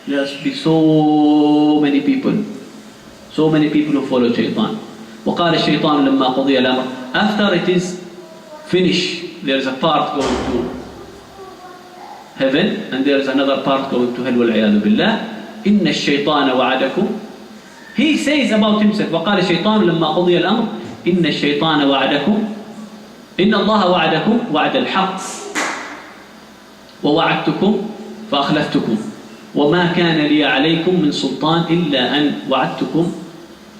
There must be so many people who follow Shaitan. وَقَالَ الشَّيْطَانُ لَمَّا قُضِيَ الْأَمْرِ. After it is finished, there is a part going to heaven, and there is another part going to hell. وَالْعِيَاذُ بِاللَّهِ. إِنَّ الشَّيْطَانَ وَعَدَكُمْ. He says about himself, وَقَالَ الشَّيْطَانُ لَمَّا قُضِيَ الْأَمْرِ إِنَّ الشَّيْطَانَ وَعَدَكُمْ إِنَّ اللَّهَ وَعَدَكُمْ وَعْدَ الْحَقِّ وَوَعَدْتُكُمْ فَأَخْلَفْتُكُمْ وَمَا كَانَ لِي عَلَيْكُمْ مِنْ سُلْطَانٍ إِلَّا أَنْ وَعَدْتُكُمْ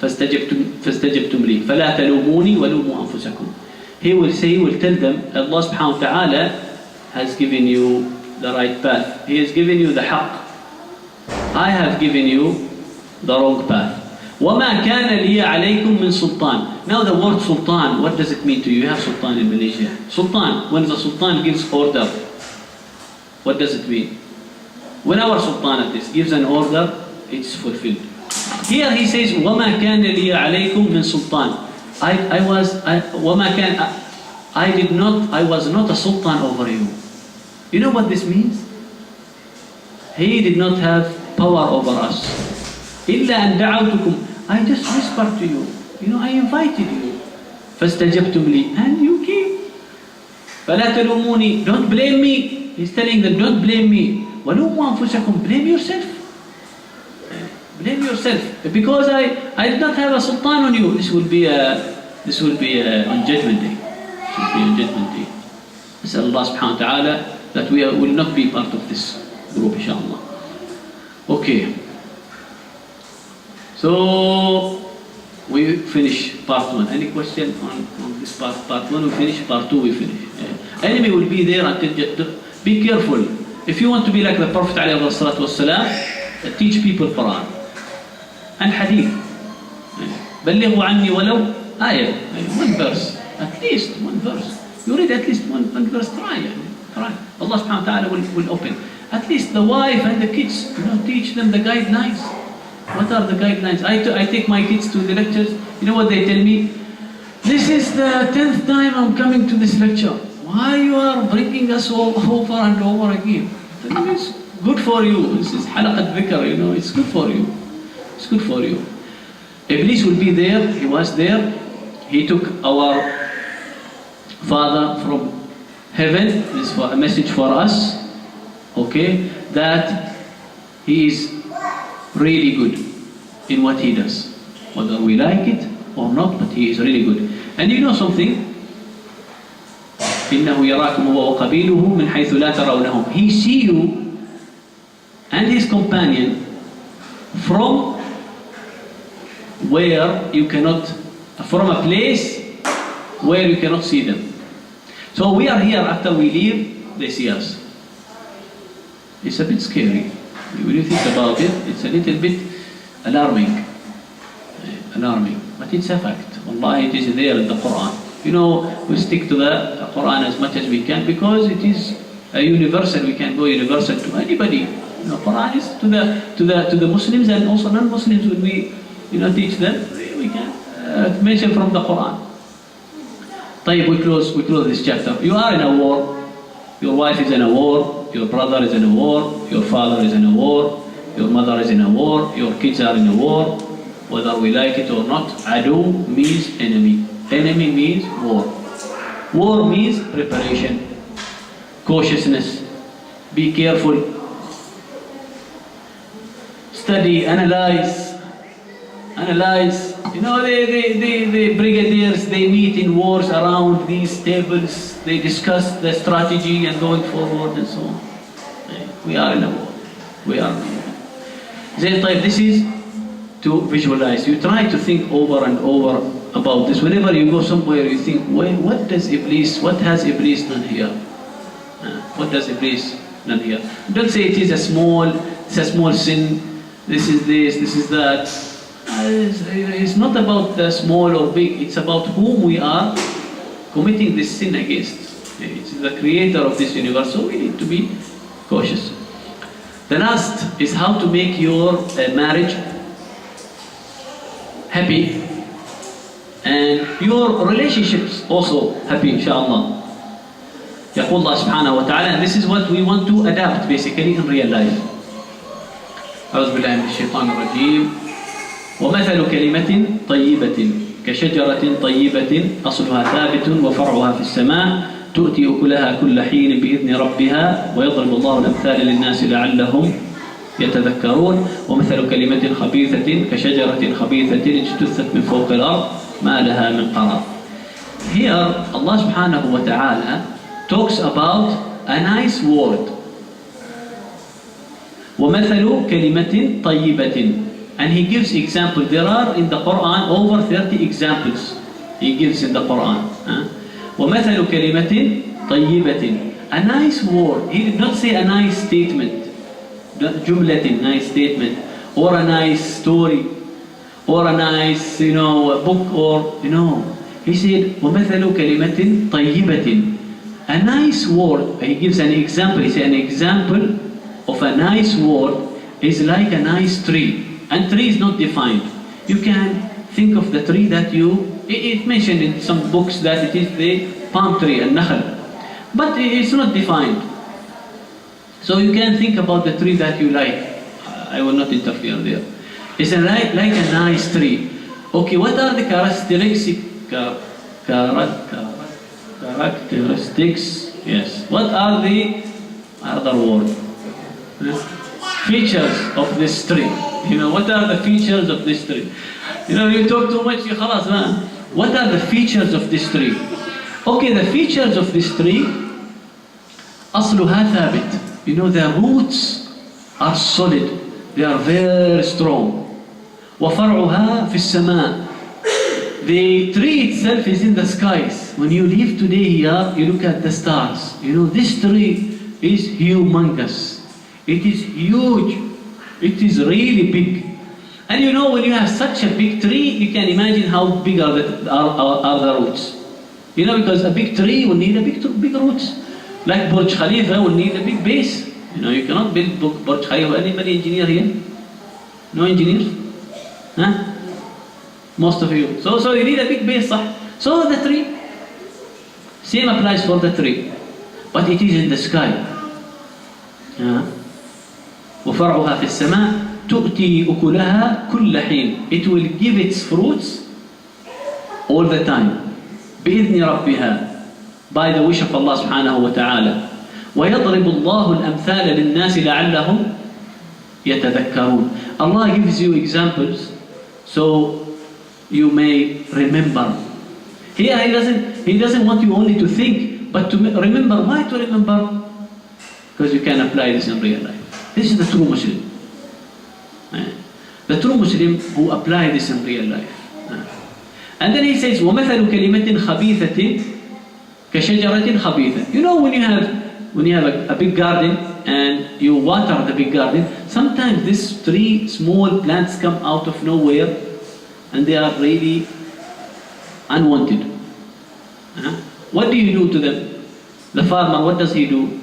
فَاسْتَجَبْتُمْ لِي فَلَا تَلُومُونِي وَلُومُوا أَنفُسَكُمْ. He will tell them, Allah subhanahu wa ta'ala has given you the right path. He has given you the haqq. I have given you the wrong path. وَمَا كَانَ لِي عَلَيْكُمْ مِنْ سُلْطَانٍ. Now the word sultan, what does it mean to you? You have sultan in Malaysia. Sultan, when the sultan gives order, what does it mean? When our sultan at this gives an order, it's fulfilled. Here he says, وَمَا كَانَ لِي عَلَيْكُمْ مِنْ سُلطَانٍ. I was not a sultan over you. You know what this means? He did not have power over us. إِلَّا أَنْ دَعَوْتُكُمْ. I just whispered to you. I invited you. فَاسْتَجَبْتُمْ لِي. And you came. فَلَا تَلُومُونِي. Don't blame me. He's telling them, don't blame me. وَلُومُوا أَنفُسَكُمْ. Blame yourself. Blame yourself. Because I did not have a sultan on you. This will be on Judgment Day. This will be on Judgment Day. Ask Allah subhanahu wa ta'ala that we will not be part of this group, inshallah. Okay. So we finish part 1. Any question on this part? Part 1 we finish, part 2 we finish. Enemy will be there until. Be careful. If you want to be like the Prophet ﷺ, teach people Quran and Hadith. بلغوا عني ولو آية. One verse. At least one verse. You read at least one verse. Try. Allah subhanahu wa ta'ala will open. At least the wife and the kids, teach them the guidelines. What are the guidelines? I take my kids to the lectures. You know what they tell me? This is the 10th time I'm coming to this lecture. Why you are bringing us over and over again? It's good for you. This is Halaqah dhikr, it's good for you. It's good for you. Iblis will be there. He was there. He took our father from heaven. This is a message for us. Okay? That he is really good in what he does. Whether we like it or not, but he is really good. And you know something? إِنَّهُ يَرَاكُمْ هُوَ وَقَبِيلُهُ مِنْ حَيْثُ لَا تَرَوْنَهُمْ. He see you and his companion from where you cannot, from a place where you cannot see them. So we are here, after we leave, they see us. It's a bit scary. When you think about it, it's a little bit alarming. But it's a fact. Wallahi, it is there in the Quran. We stick to the Quran as much as we can because it is a universal. We can go universal to anybody. Quran is to the Muslims and also non-Muslims. When we teach them, we can mention from the Quran. طيب, we close this chapter. You are in a war. Your wife is in a war. Your brother is in a war. Your father is in a war. Your mother is in a war. Your kids are in a war. Whether we like it or not, adu means enemy. Enemy means war. War means preparation, cautiousness. Be careful. Study, analyze. You know, the brigadiers, they meet in wars around these tables. They discuss the strategy and going forward and so on. We are in a war. We are in a war. This is to visualize. You try to think over and over about this. Whenever you go somewhere, you think, what has Iblis done here? What does Iblis done here? Don't say it's a small sin. This is this is that. It's not about the small or big. It's about whom we are committing this sin against. It's the creator of this universe, so we need to be cautious. The last is how to make your marriage happy and your relationships also happy, inshallah. يقول الله سبحانه وتعالى, and this is what we want to adapt basically in real life. أعوذ بالله من الشيطان الرجيم. ومثل كلمة طيبة كشجرة طيبة أصلها ثابت وفرعها في السماء تؤتي أكلها كل حين بإذن ربها ويضرب الله الأمثال للناس لعلهم يتذكرون. ومثل كلمة خبيثة كشجرة خبيثة اجتثت من فوق الأرض ما لها من قرار. Here Allah subhanahu wa ta'ala talks about a nice word. ومثل كلمة طيبة, and he gives examples. There are in the Quran over 30 examples he gives in the Quran. ومثل كلمة طيبة, a nice word. He did not say a nice statement, جملة, nice statement, or a nice story, or a nice book, or he said ومثل كلمة طيبة, a nice word. He gives an example. He said an example of a nice word is like a nice tree. And tree is not defined. You can think of the tree that it's mentioned in some books that it is the palm tree, al-nakhl. But it's not defined. So you can think about the tree that you like. I will not interfere there. It's like a nice tree. Okay, what are the characteristics? Yes. What are the other word? Features of this tree. What are the features of this tree? You talk too much, خلاص, man. What are the features of this tree? Okay, the features of this tree, أصلها ثابت. The roots are solid. They are very strong. وفرعها في السماء. The tree itself is in the skies. When you live today here, you look at the stars. This tree is humongous. It is huge. It is really big. And when you have such a big tree, you can imagine how big are the roots. Because a big tree will need a big roots. Like Burj Khalifa will need a big base. You cannot build Burj Khalifa. Anybody engineer here? No engineers? Huh? Most of you. So you need a big base, صح? So the tree. Same applies for the tree. But it is in the sky. وفرعها في السماء تؤتي أكلها كل حين. It will give its fruits all the time. بإذن ربها, by the wish of Allah subhanahu wa ta'ala. ويضرب الله الأمثال للناس لعلهم يتذكرون. Allah gives you examples so you may remember. Here he doesn't want you only to think, but to remember. Why to remember? Because you can apply this in real life. This is the true Muslim. The true Muslim who apply this in real life. And then he says, وَمَثَلُ كَلِمَةٍ خَبِيثَةٍ كَشَجَرَةٍ خَبِيثَةٍ. When you have a big garden and you water the big garden, sometimes these three small plants come out of nowhere and they are really unwanted. What do you do to them? The farmer, what does he do?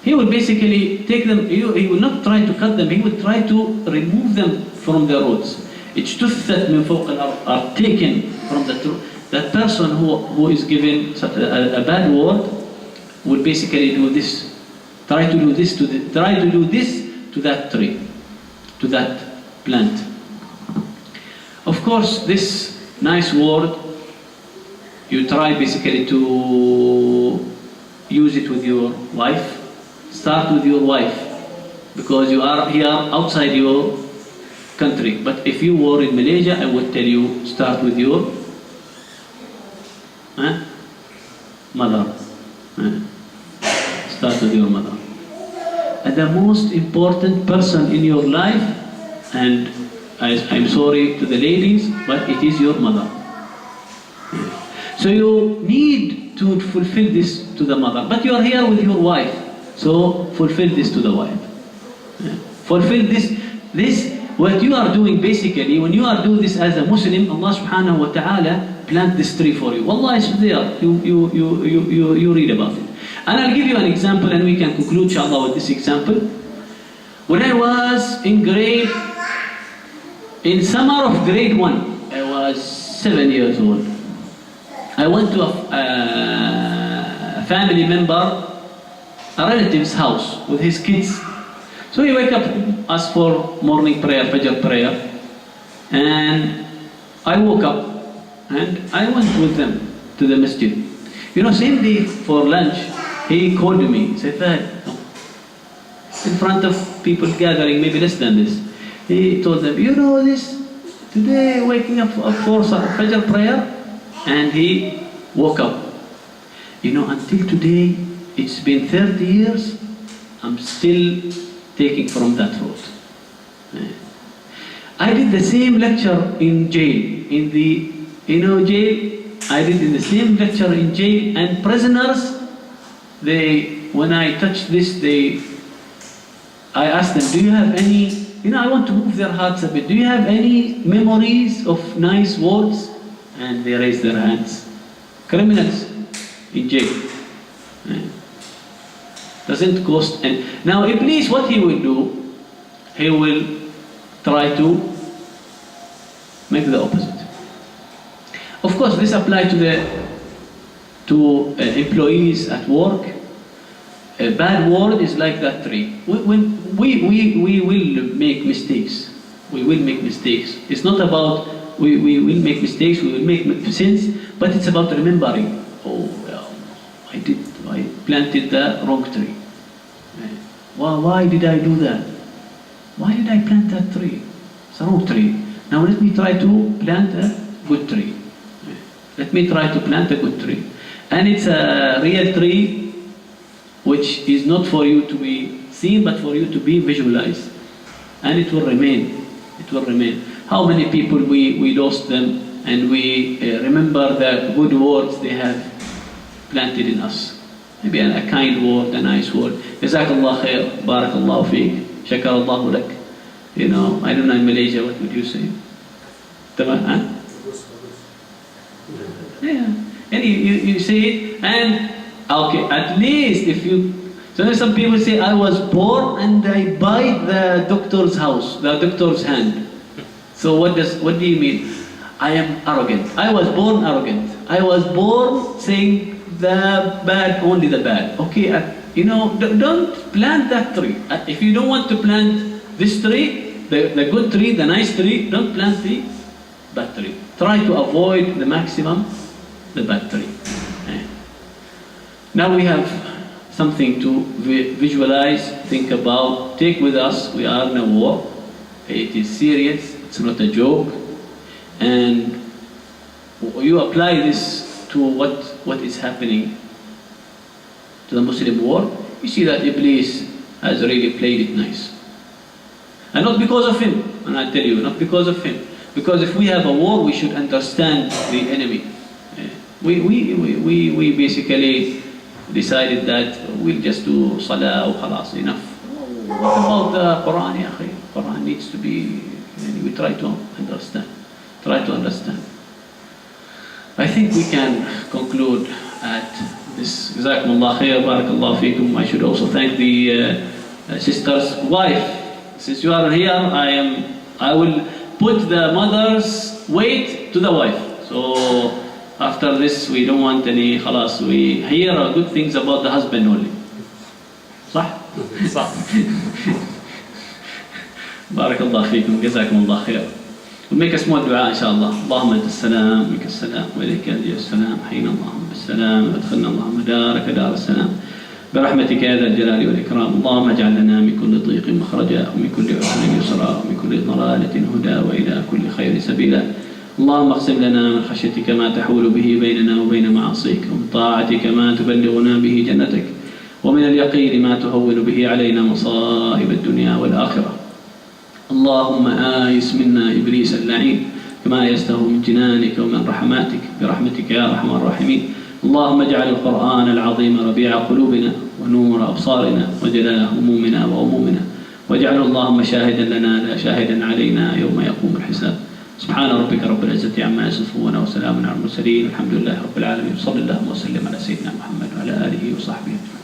He will basically take them, he will not try to cut them, he will try to remove them from the roots. اجتثت من فوق الأرض, are taken from the truth. That person who is given a bad word will basically do this. Try to do this to that tree, to that plant. Of course, this nice word, you try basically to use it with your wife. Start with your wife, because you are here outside your country. But if you were in Malaysia, I would tell you, start with your mother. Start with your mother. And the most important person in your life, and I'm sorry to the ladies, but it is your mother. So you need to fulfill this to the mother. But you are here with your wife, so fulfill this to the wife. Fulfill this. What you are doing basically, when you are doing this as a Muslim, Allah subhanahu wa ta'ala plant this tree for you. Wallah, it's there. You read about it. And I'll give you an example and we can conclude inshallah with this example. When I was in summer of grade 1, I was 7 years old. I went to a family member, a relative's house with his kids. So he wake up, asked for morning prayer, Fajr prayer, and I woke up and I went with them to the masjid. You know, same day for lunch, he called me, he said, Fahad, in front of people gathering, maybe less than this, he told them, you know this, today waking up for Fajr prayer, and he woke up. You know, until today, it's been 30 years, I'm still taking from that road. I did the same lecture in jail, in the, jail. I did in the same lecture in jail, and prisoners, when I touched this, I asked them, do you have any, I want to move their hearts a bit, do you have any memories of nice words? And they raised their hands. Criminals in jail. Doesn't cost any. Now Iblis, what he will do, he will try to make the opposite. Of course, this applies to employees at work. A bad word is like that tree. When we will make mistakes. We will make mistakes. It's not about we will make mistakes, we will make sins, but it's about remembering. Oh, well, I planted the wrong tree. Why did I do that? Why did I plant that tree? It's a wrong tree. Now let me try to plant a good tree. Let me try to plant a good tree. And it's a real tree which is not for you to be seen, but for you to be visualized. And it will remain. It will remain. How many people we lost them, and we remember the good words they have planted in us. Maybe a kind word, a nice word. Jazakallah khair, barakallahu feek, shakarallahu lak. I don't know in Malaysia, what would you say? Huh? Yeah. And you say it, and okay, at least if you... So some people say, I was born and I bite the doctor's house, the doctor's hand. So what do you mean? I am arrogant. I was born arrogant. I was born saying the bad, only the bad. Okay, don't plant that tree. If you don't want to plant this tree, the good tree, the nice tree, don't plant the bad tree. Try to avoid the maximum, the bad tree. Now we have something to visualize, think about, take with us. We are in a war. It is serious. It's not a joke. And you apply this to what is happening to the Muslim world, you see that Iblis has really played it nice. And not because of him, and I tell you, not because of him. Because if we have a war, we should understand the enemy. We basically decided that we'll just do salah or khalas, enough. What about the Quran, ya akhi? Quran needs to be, we try to understand. I think we can conclude at this. Jazakumullah khair, barakallahu feekum. I should also thank the sister's wife. Since you are here, I will put the mother's weight to the wife. So after this, we don't want any khalas. We hear good things about the husband only. صح؟ صح. barakallahu feekum, jazakumullah khair. We'll make a small dua, inshallah. Allahumma anta as-salam, minka as-salam, wa ilayka yarji as-salam, hayna Allahumma bis-salam, wa adkhilna Allahumma daraka dar as-salam. برحمتك يا ذا الجلال والإكرام. اللهم اجعل لنا من كل ضيق مخرجا ومن كل عسر يسرا ومن كل كل ضلالة هدى وإلى كل خير سبيلا. اللهم اقسم لنا من خشيتك ما تحول به بيننا وبين معاصيك، ومن طاعتك ما تبلغنا به جنتك، ومن اليقين ما تهون به علينا مصائب الدنيا والآخرة. اللهم آيس منا إبليس اللعين كما آيسته من جنانك ومن رحماتك برحمتك يا أرحم الراحمين. اللهم اجعل القرآن العظيم ربيع قلوبنا ونور أبصارنا وجلاء همومنا وغمومنا، واجعله اللهم شاهدا لنا لا شاهدا علينا يوم يقوم الحساب. سبحان ربك رب العزة عما يصفون وسلام على المرسلين والحمد لله رب العالمين. صلى الله وسلم على سيدنا محمد وعلى آله وصحبه أجمعين.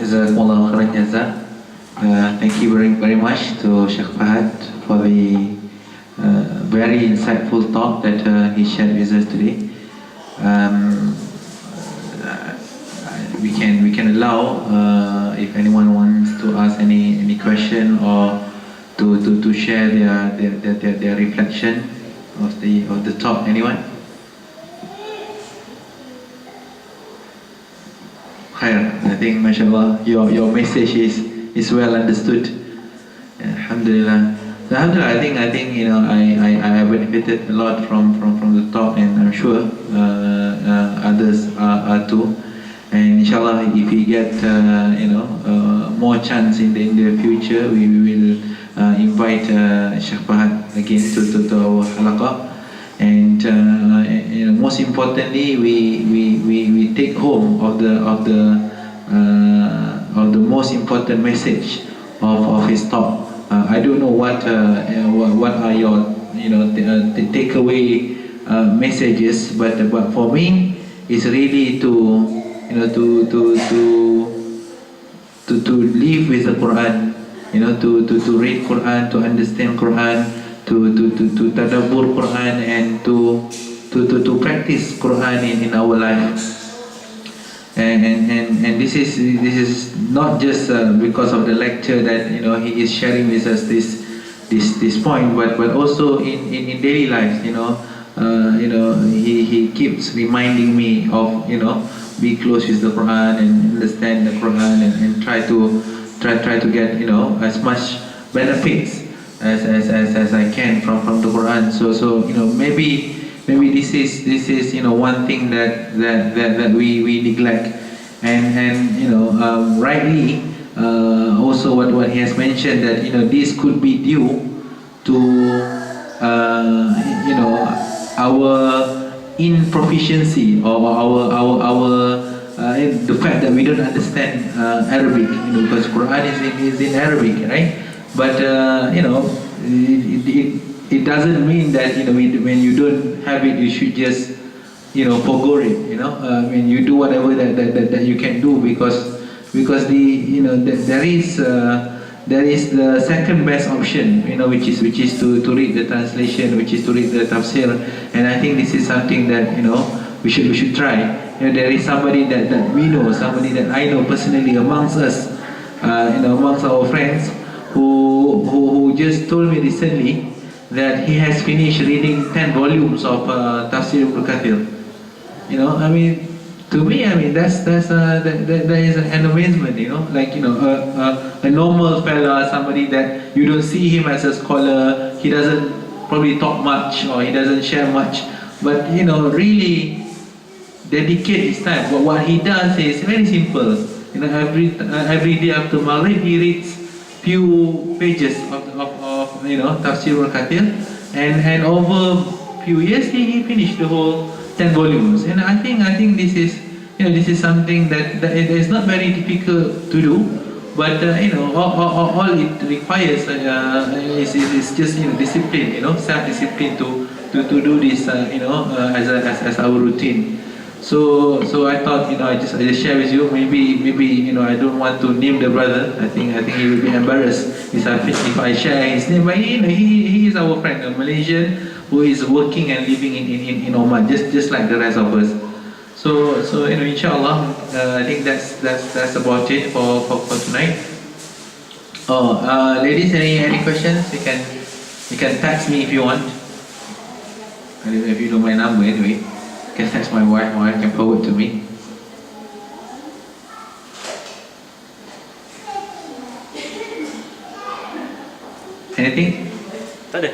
Jazakumullah khairan jazak. Thank you very much to Sheikh Fahad for the very insightful talk that he shared with us today. We can allow if anyone wants to ask any question or to share their reflection of the talk. Anyone? I think, mashallah, your message is well understood. Alhamdulillah. So, alhamdulillah, I think I benefited a lot from the talk, and I'm sure others are too. And inshallah, if we get more chance in the future, we will invite Sheikh Fahad again to our halaqah. And most importantly, we take home of the most important message of his talk. I don't know what are your takeaway messages, but for me, it's really to live with the Quran, to read Quran, to understand Quran, to tadabbur Quran, and to practice Quran in our life. And this is not just because of the lecture that he is sharing with us this point, but also in daily life. He keeps reminding me of be close with the Quran and understand the Quran and try to get as much benefits as I can from the Quran. So maybe this is one thing that we neglect, and rightly also what he has mentioned, that this could be due to our inproficiency or our the fact that we don't understand Arabic, because Quran is in Arabic, right? But it doesn't mean that when you don't have it, you should just forgo it. You do whatever that you can do, because there is the second best option, which is to read the translation, which is to read the tafsir. And I think this is something that we should try. There is somebody that we know, somebody that I know personally amongst us, amongst our friends, who just told me recently that he has finished reading 10 volumes of Tafsir Ibn Kathir. To me, that is an amazement. A normal fella, somebody that you don't see him as a scholar. He doesn't probably talk much, or he doesn't share much, but really dedicate his time. But what he does is very simple. Every day after Maghrib, he reads few pages of Tafsir al-Kathir, and over few years he finished the whole 10 volumes. And I think this is something that it is not very difficult to do, but all it requires is just discipline, self-discipline to do this as our routine. So I thought I just share with you. Maybe I don't want to name the brother. I think he will be embarrassed if I share his name. But he is our friend, a Malaysian who is working and living in Oman, just like the rest of us. So inshallah, I think that's about it for tonight. Ladies, any questions? You can text me if you want. I don't know if you know my number anyway. You can text my wife can forward to me. Anything? Tak ada.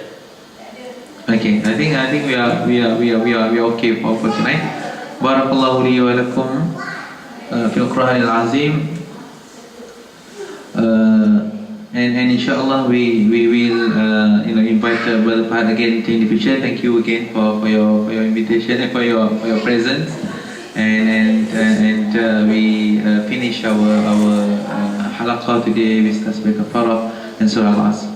Okay, I think we are okay for tonight. Barakallahu li wa lakum fil Quran al-Azim. And inshallah we will invite Brother Fahad again in the future. Thank you again for your invitation and for your presence. And we finish our halaqah today with tasbih kafarah and surah al-Asr.